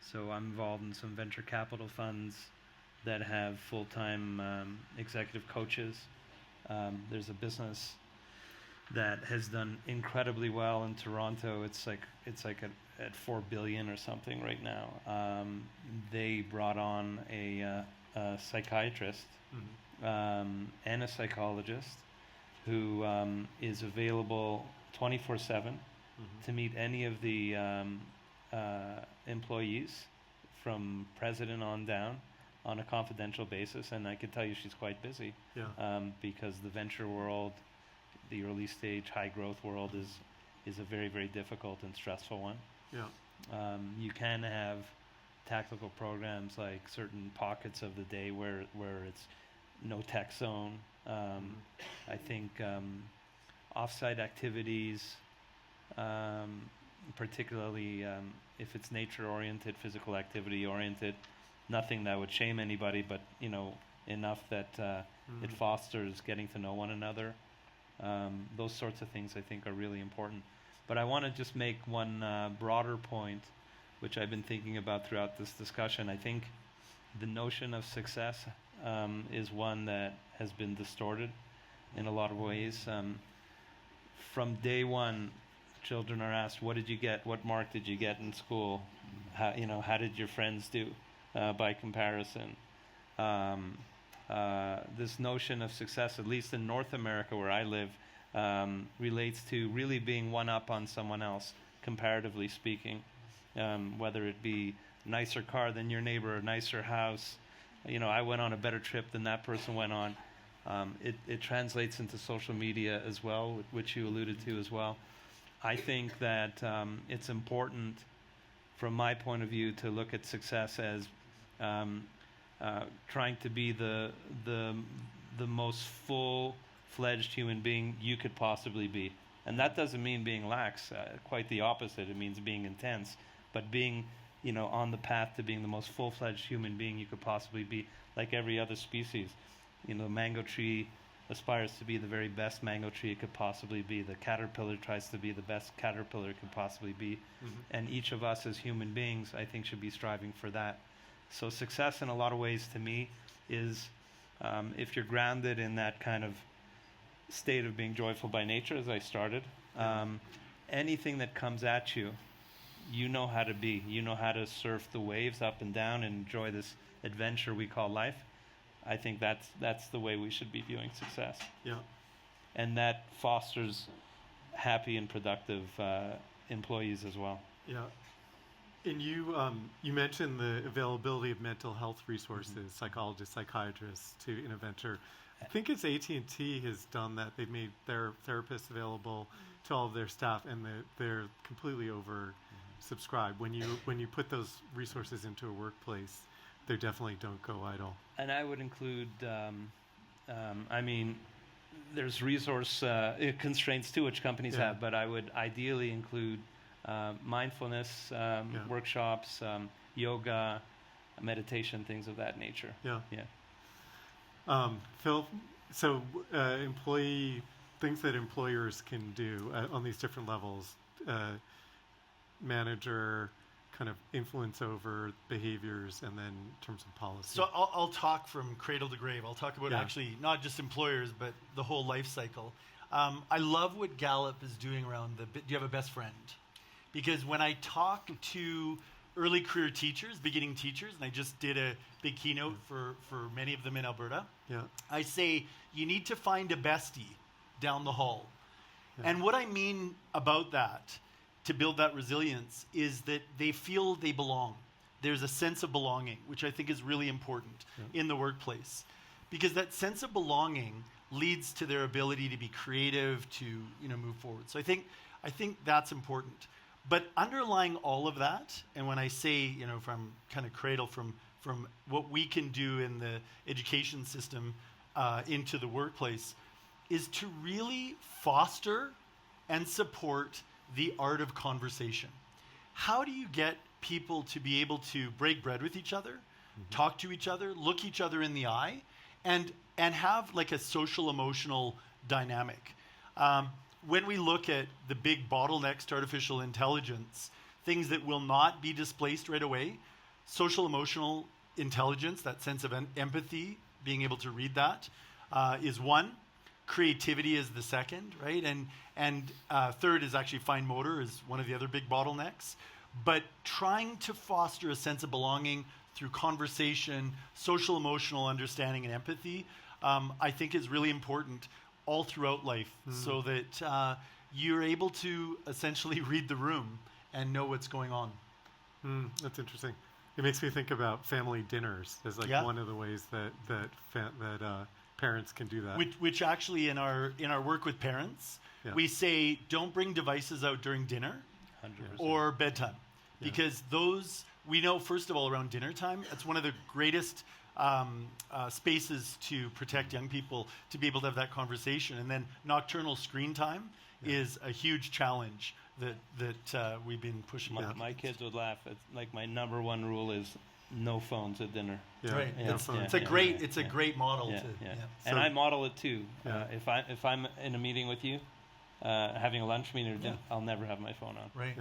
So I'm involved in some venture capital funds that have full-time executive coaches. There's a business that has done incredibly well in Toronto. It's like at 4 billion or something right now. They brought on a psychiatrist and a psychologist who is available 24/7 to meet any of the employees from president on down on a confidential basis. And I can tell you she's quite busy because the venture world, the early stage high growth world is a very, very difficult and stressful one. You can have tactical programs like certain pockets of the day where it's no tech zone. I think offsite activities, particularly if it's nature oriented, physical activity oriented, nothing that would shame anybody, but enough that it fosters getting to know one another. Those sorts of things I think are really important. But I want to just make one broader point, which I've been thinking about throughout this discussion. I think the notion of success is one that has been distorted in a lot of ways. From day one, children are asked, "What did you get? What mark did you get in school? How did your friends do by comparison?" This notion of success, at least in North America where I live, relates to really being one up on someone else, comparatively speaking. Whether it be a nicer car than your neighbor, a nicer house, I went on a better trip than that person went on. It translates into social media as well, which you alluded to as well. I think that it's important, from my point of view, to look at success as trying to be the most full-fledged human being you could possibly be. And that doesn't mean being lax, quite the opposite. It means being intense, but being on the path to being the most full-fledged human being you could possibly be, like every other species. The mango tree aspires to be the very best mango tree it could possibly be. The caterpillar tries to be the best caterpillar it could possibly be. And each of us as human beings, I think, should be striving for that. So success in a lot of ways to me is, if you're grounded in that kind of state of being joyful by nature, as I started, anything that comes at you, you know how to be. You know how to surf the waves up and down and enjoy this adventure we call life. I think that's the way we should be viewing success. And that fosters happy and productive employees as well. And you mentioned the availability of mental health resources, psychologists, psychiatrists to in a venture. I think it's AT&T has done that. They've made their therapists available to all of their staff, and they're completely oversubscribed. When you put those resources into a workplace, they definitely don't go idle. And I would include, there's resource constraints too, which companies have, but I would ideally include mindfulness workshops, yoga, meditation, things of that nature. Phil, so things that employers can do on these different levels, manager, kind of influence over behaviors, and then in terms of policy. So I'll talk from cradle to grave. I'll talk about actually not just employers, but the whole life cycle. I love what Gallup is doing around do you have a best friend? Because when I talk to early career teachers, beginning teachers, and I just did a big keynote for many of them in Alberta, I say, you need to find a bestie down the hall. And what I mean about that, to build that resilience, is that they feel they belong. There's a sense of belonging, which I think is really important in the workplace. Because that sense of belonging leads to their ability to be creative, to move forward. So I think that's important. But underlying all of that, and when I say, from kind of cradle, from what we can do in the education system into the workplace, is to really foster and support the art of conversation. How do you get people to be able to break bread with each other, talk to each other, look each other in the eye, and have like a social emotional dynamic? When we look at the big bottlenecks to artificial intelligence, things that will not be displaced right away, social emotional intelligence, that sense of empathy, being able to read that, is one. creativity is the second, right? And third is actually fine motor is one of the other big bottlenecks. But trying to foster a sense of belonging through conversation, social emotional understanding, and empathy, I think is really important all throughout life, so that you're able to essentially read the room and know what's going on. That's interesting. It makes me think about family dinners as like one of the ways that parents can do that. Which actually in our work with parents, we say don't bring devices out during dinner 100%. or bedtime, because those, we know first of all around dinner time, it's one of the greatest spaces to protect young people to be able to have that conversation. And then nocturnal screen time is a huge challenge that we've been pushing. My kids would laugh. It's like my number one rule is no phones at dinner. Right. Yeah. It's a great model. And I model it too. If I'm in a meeting with you, having a lunch meeting or dinner, I'll never have my phone on. Right.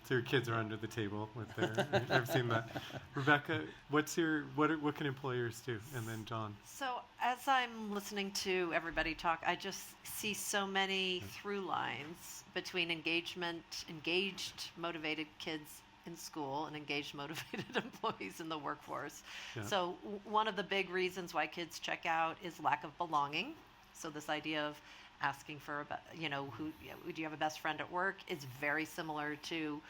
So your kids are under the table with their. I've seen that. Rebecca, what can employers do? And then John. So as I'm listening to everybody talk, I just see so many through lines between engaged, motivated kids in school and engaged, motivated employees in the workforce. Yeah. So one of the big reasons why kids check out is lack of belonging. So this idea of asking for do you have a best friend at work is very similar to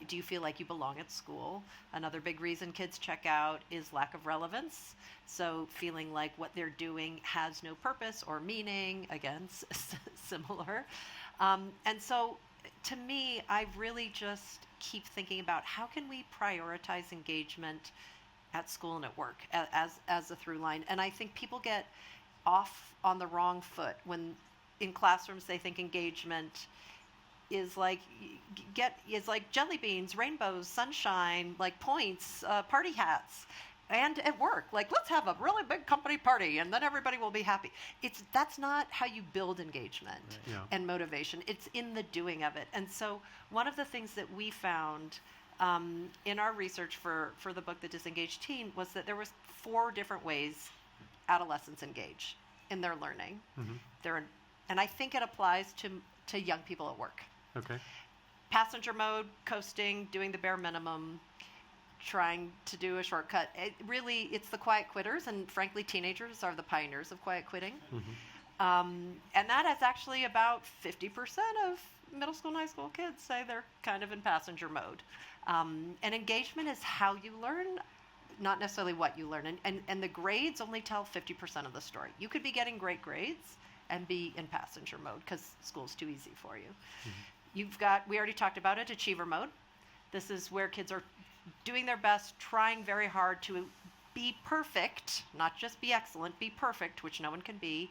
do you feel like you belong at school. Another big reason kids check out is lack of relevance, so feeling like what they're doing has no purpose or meaning, again similar. And so to me, I really just keep thinking about how can we prioritize engagement at school and at work as a through line. And I think people get off on the wrong foot when in classrooms they think engagement is like jelly beans, rainbows, sunshine, like points, party hats. And at work, like, let's have a really big company party and then everybody will be happy. That's not how you build engagement and motivation. It's in the doing of it. And so one of the things that we found in our research for the book, The Disengaged Teen, was that there was 4 different ways adolescents engage in their learning. And I think it applies to young people at work. Okay. Passenger mode, coasting, doing the bare minimum, trying to do a shortcut. It's the quiet quitters, and frankly, teenagers are the pioneers of quiet quitting. And that is actually about 50% of middle school and high school kids say they're kind of in passenger mode. And engagement is how you learn, not necessarily what you learn. And the grades only tell 50% of the story. You could be getting great grades and be in passenger mode because school's too easy for you. We already talked about it, achiever mode. This is where kids are doing their best, trying very hard to be perfect, not just be excellent, be perfect, which no one can be,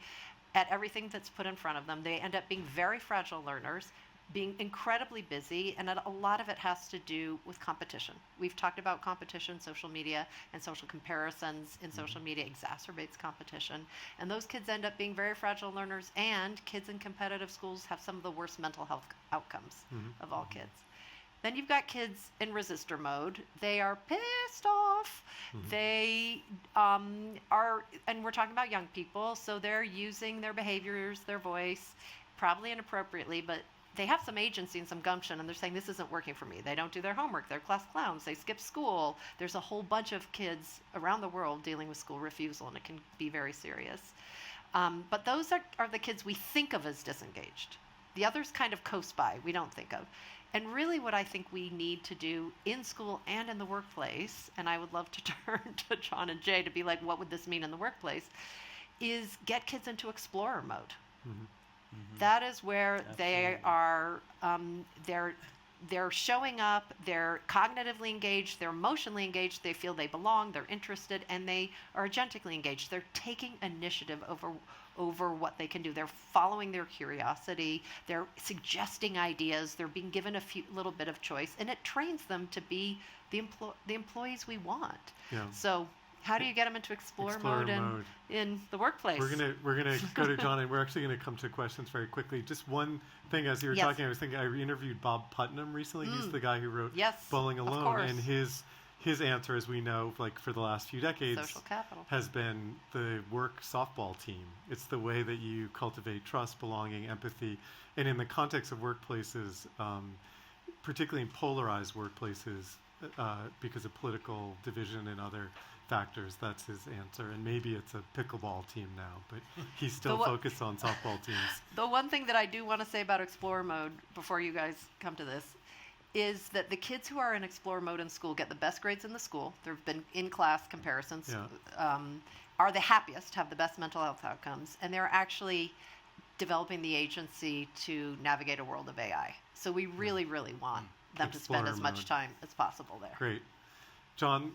at everything that's put in front of them. They end up being very fragile learners, being incredibly busy, and a lot of it has to do with competition. We've talked about competition, social media, and social comparisons in social media exacerbates competition. And those kids end up being very fragile learners, and kids in competitive schools have some of the worst mental health outcomes of all kids. Then you've got kids in resistor mode. They are pissed off. They are, and we're talking about young people, so they're using their behaviors, their voice, probably inappropriately, but they have some agency and some gumption, and they're saying, this isn't working for me. They don't do their homework. They're class clowns. They skip school. There's a whole bunch of kids around the world dealing with school refusal, and it can be very serious. But those are the kids we think of as disengaged. The others kind of coast by, we don't think of. And really what I think we need to do in school and in the workplace, and I would love to turn to John and Jay to be like, what would this mean in the workplace, is get kids into explorer mode. That is where they are, they're showing up, they're cognitively engaged, they're emotionally engaged, they feel they belong, they're interested, and they are agentically engaged. They're taking initiative over what they can do. They're following their curiosity, they're suggesting ideas, they're being given a little bit of choice, and it trains them to be the employees we want. So how do you get them into explorer mode in the workplace? We're gonna go to John, and we're actually gonna come to questions very quickly. Just one thing, as you were talking, I was thinking I interviewed Bob Putnam recently. He's the guy who wrote Bowling Alone, and his answer, as we know, like for the last few decades, Social capital. has been the work softball team. It's the way that you cultivate trust, belonging, empathy, and in the context of workplaces, particularly in polarized workplaces, because of political division and other factors, that's his answer. And maybe it's a pickleball team now, but he's still focused on softball teams. The one thing that I do want to say about Explorer Mode before you guys come to this is that the kids who are in Explorer Mode in school get the best grades in the school. There have been in-class comparisons. Yeah. Are the happiest, have the best mental health outcomes, and they're actually developing the agency to navigate a world of AI. So we really, really want them to spend as much time as possible there. Great. Jon,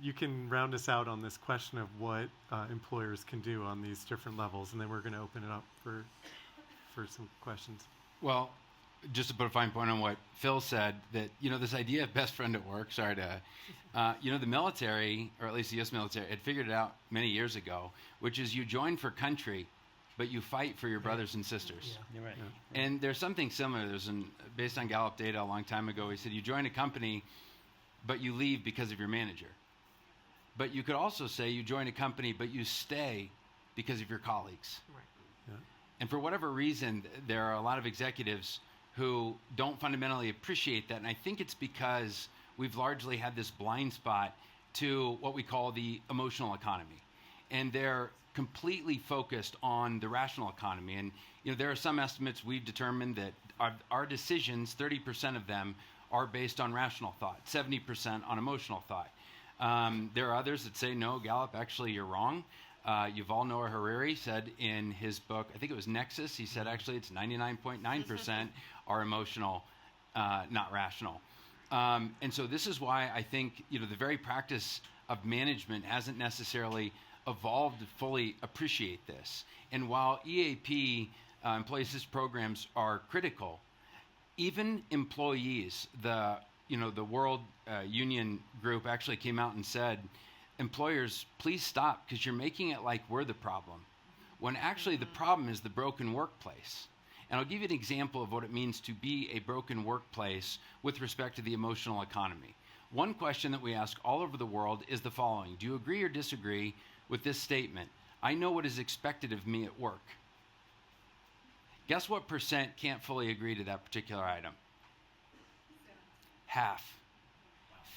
you can round us out on this question of what employers can do on these different levels, and then we're going to open it up for some questions. Well, just to put a fine point on what Phil said, that, this idea of best friend at work, the military, or at least the U.S. military, had figured it out many years ago, which is you join for country, but you fight for your brothers and sisters. Yeah, you're right. Yeah. And there's something similar. Based on Gallup data a long time ago, he said you join a company, but you leave because of your manager. But you could also say you join a company, but you stay because of your colleagues. Right. Yeah. And for whatever reason, there are a lot of executives who don't fundamentally appreciate that. And I think it's because we've largely had this blind spot to what we call the emotional economy. And they're completely focused on the rational economy. And there are some estimates we've determined that our decisions, 30% of them, are based on rational thought, 70% on emotional thought. There are others that say, no, Gallup, actually, you're wrong. Yuval Noah Harari said in his book, I think it was Nexus, he said actually it's 99.9% are emotional, not rational. And so this is why I think the very practice of management hasn't necessarily evolved to fully appreciate this. And while EAP, employee assist programs, are critical, even employees, the World Union Group actually came out and said, employers, please stop, because you're making it like we're the problem, when actually the problem is the broken workplace. And I'll give you an example of what it means to be a broken workplace with respect to the emotional economy. One question that we ask all over the world is the following: do you agree or disagree with this statement? I know what is expected of me at work. Guess what percent can't fully agree to that particular item? Half.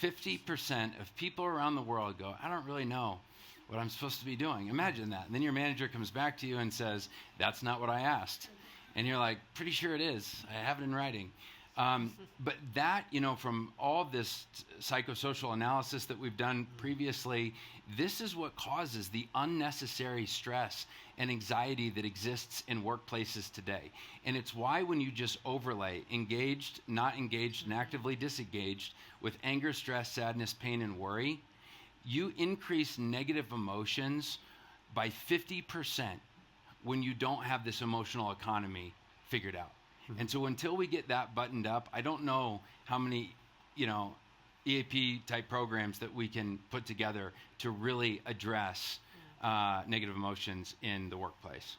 50% of people around the world go, I don't really know what I'm supposed to be doing. Imagine that. And then your manager comes back to you and says, that's not what I asked. And you're like, pretty sure it is. I have it in writing. But that, from all this psychosocial analysis that we've done previously, this is what causes the unnecessary stress and anxiety that exists in workplaces today. And it's why when you just overlay engaged, not engaged, and actively disengaged with anger, stress, sadness, pain, and worry, you increase negative emotions by 50% when you don't have this emotional economy figured out. Mm-hmm. And so until we get that buttoned up, I don't know how many, EAP type programs that we can put together to really address negative emotions in the workplace.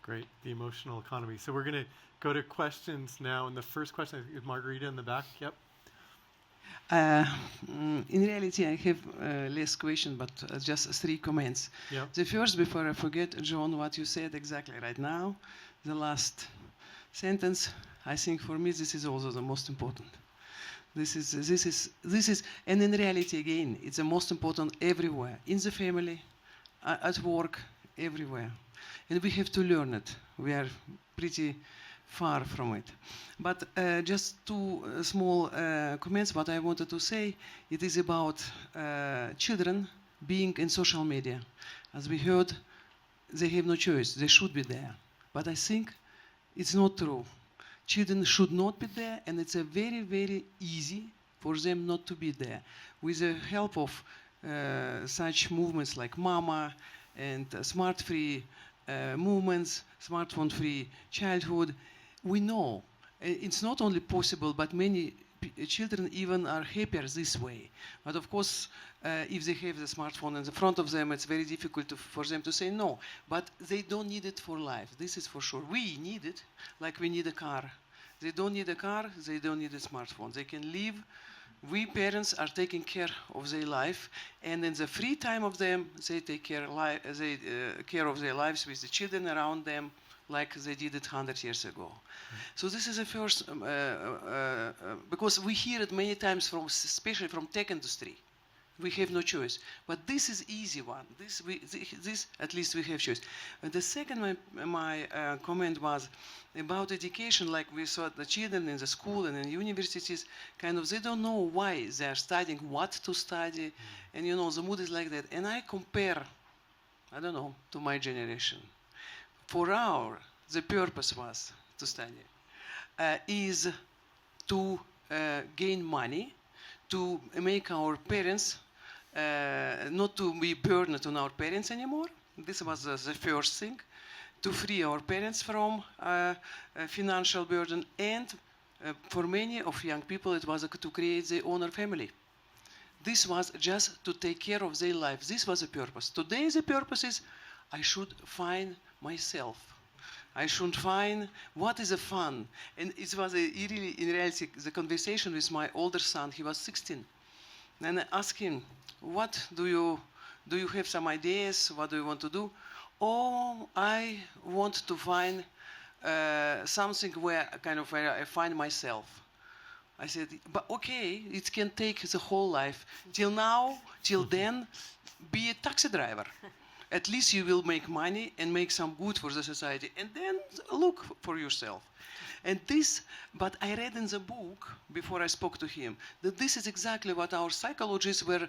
Great, the emotional economy. So we're going to go to questions now. And the first question is Margarita in the back. Yep. In reality, I have less questions, but just 3 comments. Yep. The first, before I forget, Jon, what you said exactly right now, the last sentence, I think for me this is also the most important. This is, and in reality again, it's the most important everywhere, in the family, at work, everywhere. And we have to learn it. We are pretty far from it. But just 2 small comments, what I wanted to say, it is about children being in social media. As we heard, they have no choice, they should be there. But I think it's not true. Children should not be there, and it's a very, very easy for them not to be there. With the help of such movements like MAMA and smart-free movements, smartphone-free childhood, we know it's not only possible, but many children even are happier this way. But of course, if they have the smartphone in the front of them, it's very difficult for them to say no. But they don't need it for life. This is for sure. We need it like we need a car. They don't need a car. They don't need a smartphone. They can live we parents are taking care of their life, and in the free time of them, they take care, care of their lives with the children around them, like they did it 100 years ago. So this is the first, because we hear it many times from, especially from tech industry. We have no choice. But this is easy one. This at least we have choice. And the second, my comment was about education. Like we saw the children in the school and in universities, kind of they don't know why they are studying, what to study, and you know the mood is like that. And I compare, I don't know, to my generation. For the purpose was to study, is to gain money, to make our parents, not to be burdened on our parents anymore. This was the first thing, to free our parents from financial burden, and for many of young people it was to create their own family. This was just to take care of their life. This was the purpose. Today the purpose is I should find myself. I should find what is the fun. And it was really, in reality, the conversation with my older son. He was 16. And I asked him, what do you have some ideas? What do you want to do? Oh, I want to find something where I find myself. I said, but okay, it can take the whole life. Till then, be a taxi driver. At least you will make money and make some good for the society, and then look for yourself. And this, but I read in the book, before I spoke to him, that this is exactly what our psychologists were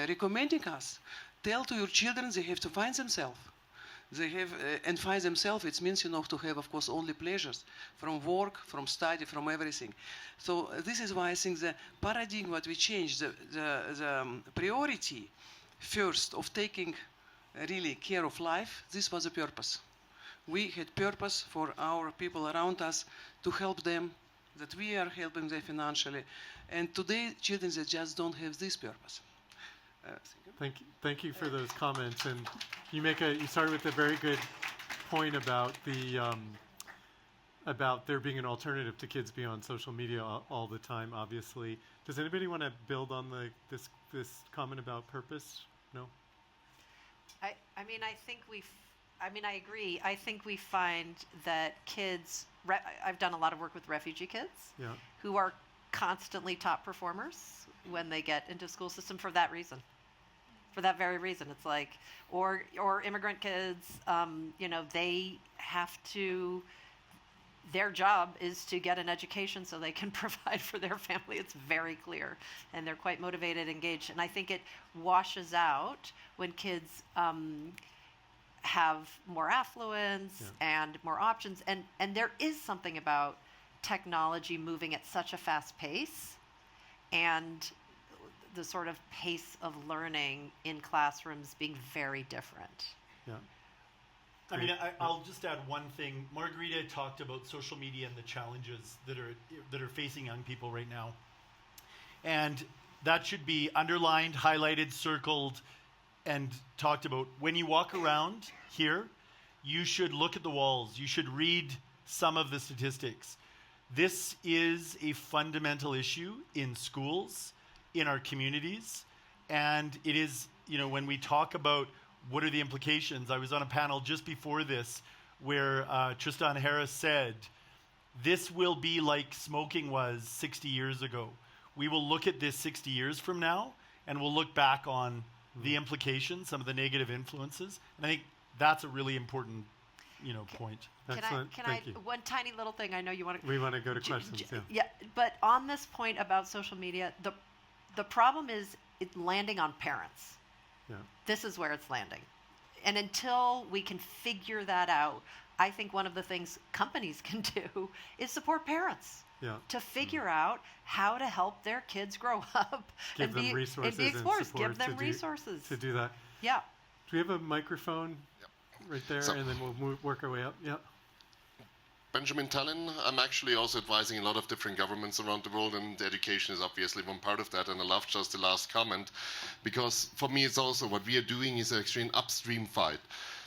recommending us. Tell to your children they have to find themselves. They have, and find themselves, it means, you know, to have, of course, only pleasures from work, from study, from everything. So this is why I think the paradigm what we changed, the priority first of taking really care of life, this was a purpose. We had purpose for our people around us to help them, that we are helping them financially. And today, children that just don't have this purpose. Thank you for those comments. And you started with a very good point about about there being an alternative to kids being on social media all the time. Obviously, does anybody want to build on this comment about purpose? No. I agree. I think we find that kids, I've done a lot of work with refugee kids who are constantly top performers when they get into school system for that reason. For that very reason. It's like, or immigrant kids, they have to, their job is to get an education so they can provide for their family. It's very clear. And they're quite motivated, engaged. And I think it washes out when kids have more affluence and more options. And there is something about technology moving at such a fast pace and the sort of pace of learning in classrooms being very different. Yeah. I mean, I'll just add one thing. Margarita talked about social media and the challenges that are facing young people right now. And that should be underlined, highlighted, circled, and talked about. When you walk around here, you should look at the walls. You should read some of the statistics. This is a fundamental issue in schools, in our communities, and it is, when we talk about what are the implications, I was on a panel just before this where Tristan Harris said, this will be like smoking was 60 years ago. We will look at this 60 years from now, and we'll look back on the implications, some of the negative influences, and I think that's a really important point. Excellent. Thank you. One tiny little thing, I know you want to... We want to go to questions, Yeah, but on this point about social media, the problem is it landing on parents. Yeah. This is where it's landing. And until we can figure that out, I think one of the things companies can do is support parents to figure out how to help their kids grow up and be exposed. Give them resources to do that. Yeah. Do we have a microphone right there, and then we'll work our way up? Yeah. Benjamin Tallinn. I'm actually also advising a lot of different governments around the world, and education is obviously one part of that. And I love just the last comment, because for me it's also what we are doing is actually an upstream fight.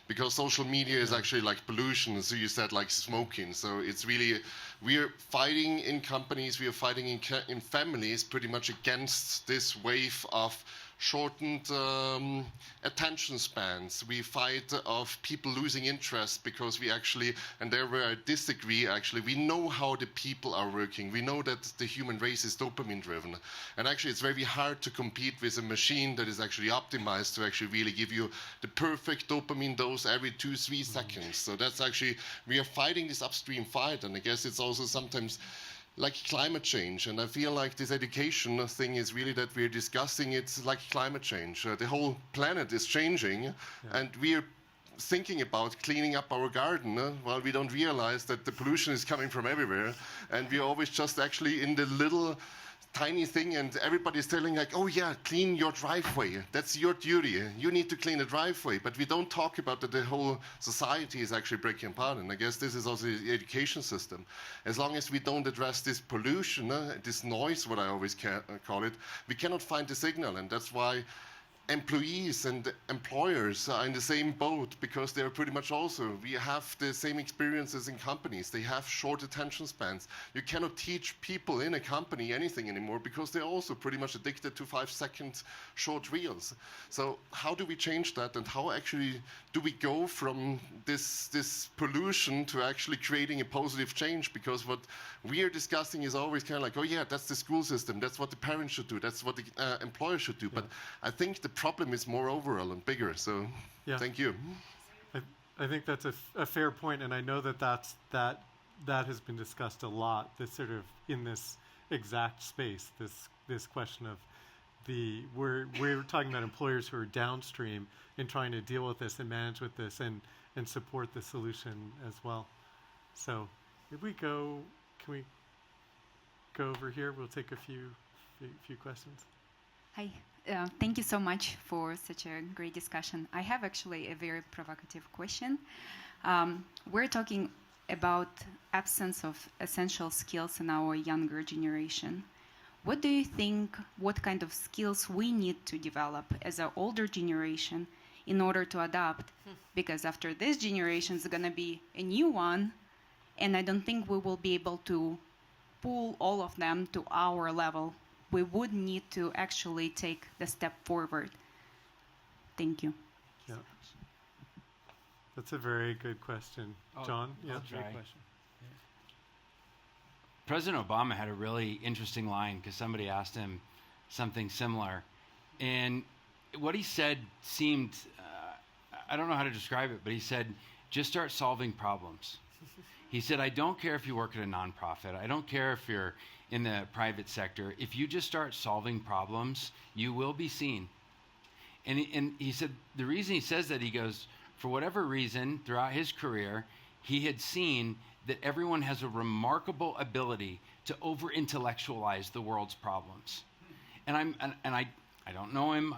because social media is actually like pollution. So you said like smoking. So it's really, we're fighting in companies, we are fighting in families pretty much against this wave of shortened attention spans. We fight of people losing interest because we actually, and there where I disagree actually, we know how the people are working. We know that the human race is dopamine driven. And actually it's very hard to compete with a machine that is actually optimized to actually really give you the perfect dopamine dose every 2-3 seconds. So that's actually, we are fighting this upstream fight, and I guess it's also sometimes like climate change, and I feel like this education thing is really that we're discussing it's like climate change. The whole planet is changing, and we're thinking about cleaning up our garden while we don't realize that the pollution is coming from everywhere, and we're always just actually in the little tiny thing, and everybody's telling like, oh yeah, clean your driveway. That's your duty. You need to clean the driveway. But we don't talk about that the whole society is actually breaking apart. And I guess this is also the education system. As long as we don't address this pollution, this noise, what I always call it, we cannot find the signal. And that's why employees and employers are in the same boat, because they're pretty much also, we have the same experiences in companies. They have short attention spans. You cannot teach people in a company anything anymore because they're also pretty much addicted to 5-second short reels. So how do we change that, and how actually do we go from this pollution to actually creating a positive change? Because what we are discussing is always kind of like, oh yeah, that's the school system, that's what the parents should do, that's what the employer should do. But I think the problem is more overall and bigger. So thank you. I think that's a fair point, and I know that that has been discussed a lot. This sort of in this exact space, this question of we're talking about employers who are downstream and trying to deal with this and manage with this and support the solution as well. So if we go, can we go over here? We'll take a few questions. Hi. Thank you so much for such a great discussion. I have actually a very provocative question. We're talking about absence of essential skills in our younger generation. What do you think, what kind of skills we need to develop as an older generation in order to adapt? Because after this generation is going to be a new one, and I don't think we will be able to pull all of them to our level. We would need to actually take the step forward. Thank you. Yeah. That's a very good question. John? Yeah. Great question. President Obama had a really interesting line because somebody asked him something similar. And what he said seemed, I don't know how to describe it, but he said, just start solving problems. He said, I don't care if you work at a nonprofit. I don't care if you're in the private sector. If you just start solving problems, you will be seen. And he said, the reason he says that, he goes, for whatever reason, throughout his career, he had seen that everyone has a remarkable ability to over-intellectualize the world's problems. And I don't know him,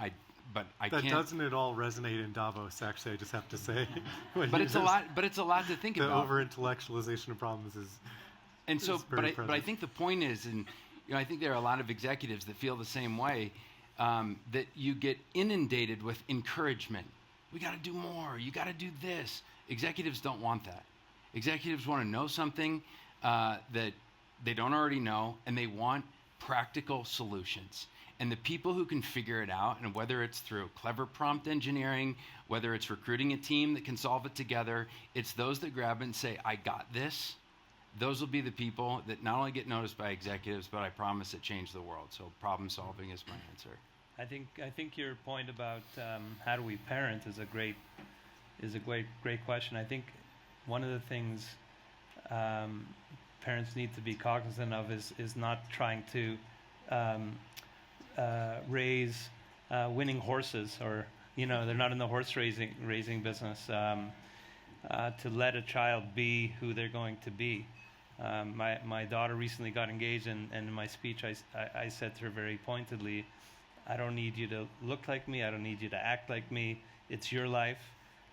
but I can't. Doesn't it all resonate in Davos? Actually, I just have to say. But it's a lot. But it's a lot to think about. The over-intellectualization of problems is. And so, but I think the point is, and I think there are a lot of executives that feel the same way, that you get inundated with encouragement. We got to do more. You got to do this. Executives don't want that. Executives want to know something that they don't already know, and they want practical solutions. And the people who can figure it out, and whether it's through clever prompt engineering, whether it's recruiting a team that can solve it together, it's those that grab it and say, I got this. Those will be the people that not only get noticed by executives, but I promise it change the world. So problem solving is my answer. I think your point about how do we parent is a great question. I think one of the things parents need to be cognizant of is not trying to raise winning horses, or they're not in the horse raising business. To let a child be who they're going to be. My daughter recently got engaged, and in my speech I said to her very pointedly, I don't need you to look like me, I don't need you to act like me. It's your life,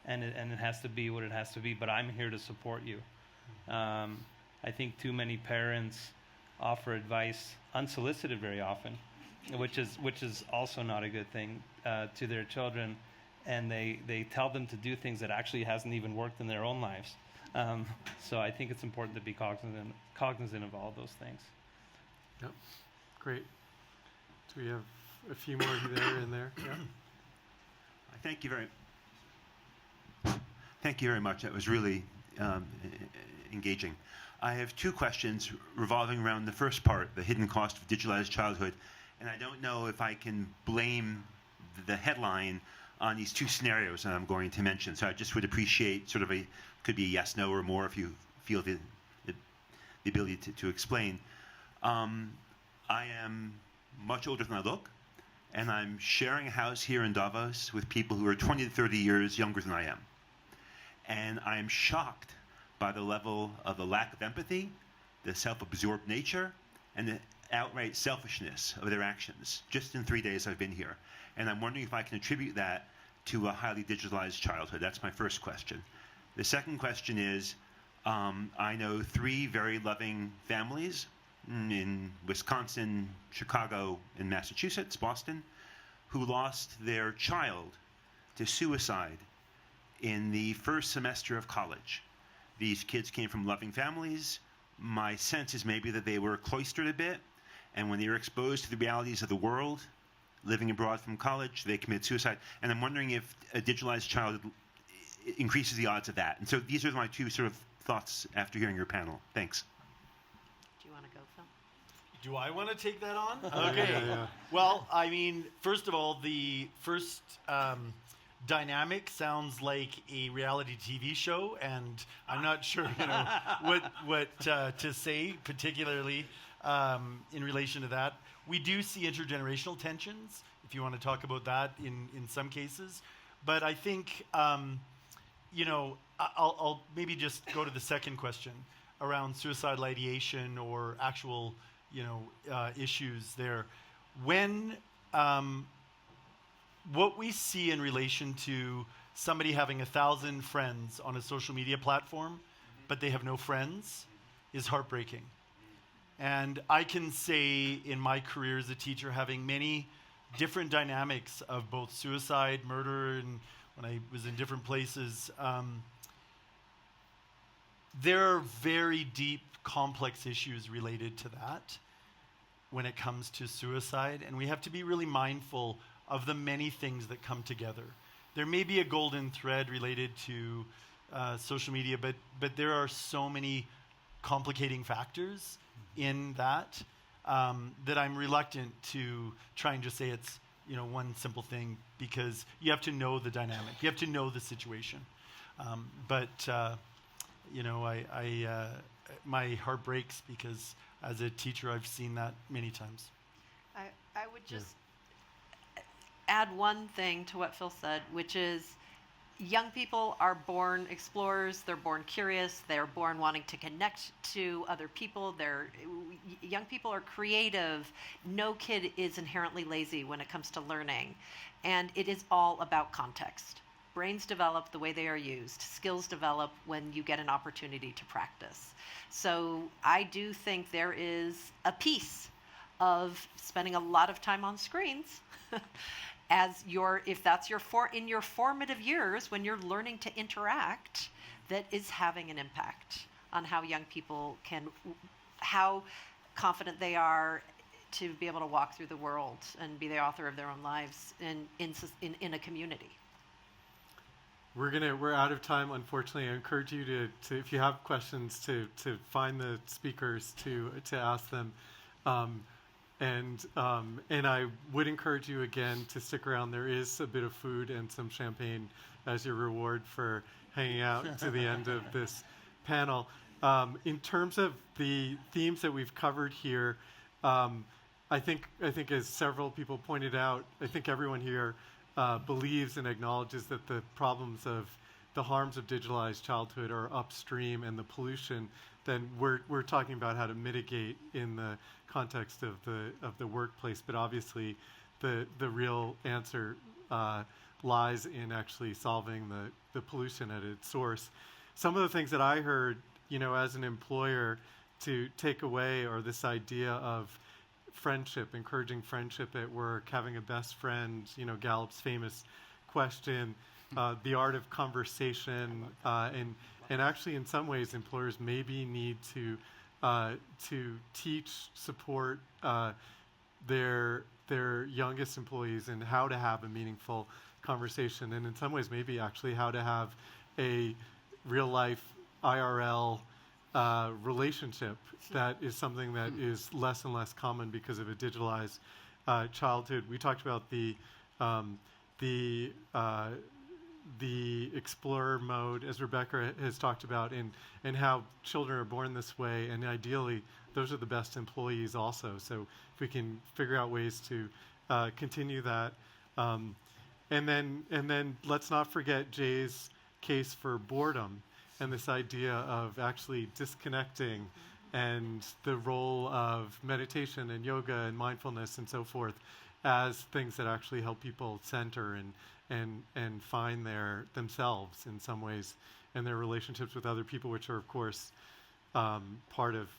and it has to be what it has to be, but I'm here to support you. I think too many parents offer advice unsolicited very often, which is also not a good thing, to their children, and they tell them to do things that actually hasn't even worked in their own lives. So I think it's important to be cognizant of all those things. Yep. Great. Do we have a few more there and there? Yeah. Thank you very much. That was really engaging. I have two questions revolving around the first part, the hidden cost of digitalized childhood. And I don't know if I can blame the headline on these two scenarios that I'm going to mention. So I just would appreciate sort of could be a yes, no, or more if you feel the ability to explain. I am much older than I look, and I'm sharing a house here in Davos with people who are 20 to 30 years younger than I am. And I am shocked by the level of the lack of empathy, the self-absorbed nature, and the outright selfishness of their actions, just in 3 days I've been here. And I'm wondering if I can attribute that to a highly digitalized childhood. That's my first question. The second question is, I know 3 very loving families in Wisconsin, Chicago, and Massachusetts, Boston, who lost their child to suicide in the first semester of college. These kids came from loving families. My sense is maybe that they were cloistered a bit, and when they were exposed to the realities of the world, living abroad from college, they commit suicide. And I'm wondering if a digitalized child increases the odds of that. And so these are my two sort of thoughts after hearing your panel. Thanks. Do you want to go, Phil? Do I want to take that on? Okay. Yeah. Well, I mean, first of all, the first dynamic sounds like a reality TV show, and I'm not sure, what to say particularly in relation to that. We do see intergenerational tensions, if you want to talk about that in some cases. But I think, I'll maybe just go to the second question around suicidal ideation or actual, issues there. When what we see in relation to somebody having 1,000 friends on a social media platform, but they have no friends, is heartbreaking. And I can say in my career as a teacher, having many different dynamics of both suicide, murder, and when I was in different places, there are very deep, complex issues related to that when it comes to suicide. And we have to be really mindful of the many things that come together. There may be a golden thread related to social media, but there are so many complicating factors in that that I'm reluctant to try and just say it's one simple thing, because you have to know the dynamic, you have to know the situation. My heart breaks because as a teacher I've seen that many times. I would just add one thing to what Phil said, which is young people are born explorers, they're born curious, they're born wanting to connect to other people, young people are creative. No kid is inherently lazy when it comes to learning, and it is all about context. Brains develop the way they are used. Skills develop when you get an opportunity to practice. So I do think there is a piece of spending a lot of time on screens if that's in your formative years when you're learning to interact, that is having an impact on how young people how confident they are to be able to walk through the world and be the author of their own lives in a community. We're out of time, unfortunately. I encourage you to if you have questions, to find the speakers to ask them. And I would encourage you again to stick around. There is a bit of food and some champagne as your reward for hanging out to the end of this panel. In terms of the themes that we've covered here, I think as several people pointed out, I think everyone here believes and acknowledges that the harms of digitalized childhood are upstream, and the pollution, then we're talking about how to mitigate in the context of the workplace. But obviously the real answer lies in actually solving the pollution at its source. Some of the things that I heard, as an employer, to take away are this idea of friendship, encouraging friendship at work, having a best friend, Gallup's famous question, the art of conversation, and actually in some ways employers maybe need to teach, support their youngest employees in how to have a meaningful conversation, and in some ways maybe actually how to have a real life IRL relationship that is something that is less and less common because of a digitalized childhood. We talked about the explorer mode, as Rebecca has talked about, and how children are born this way, and ideally those are the best employees also. So if we can figure out ways to continue that, and then let's not forget Jay's case for boredom and this idea of actually disconnecting and the role of meditation and yoga and mindfulness and so forth as things that actually help people center and find themselves in some ways and their relationships with other people, which are of course part of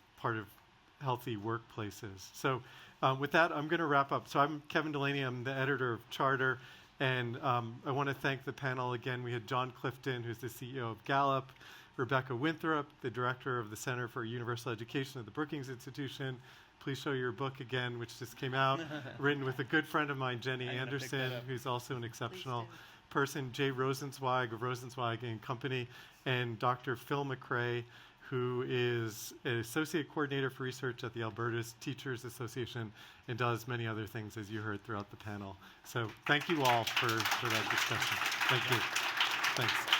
healthy workplaces. So with that, I'm going to wrap up. So I'm Kevin Delaney. I'm the editor of Charter, and I want to thank the panel again. We had Jon Clifton, who's the CEO of Gallup, Rebecca Winthrop, the director of the Center for Universal Education at the Brookings Institution. Please show your book again, which just came out, written with a good friend of mine, Jenny Anderson, who's also an exceptional person, Jay Rosenzweig of Rosenzweig and Company, and Dr. Phil McRae, who is an associate coordinator for research at the Alberta Teachers Association and does many other things, as you heard throughout the panel. So thank you all for that discussion. Thank you. Thanks.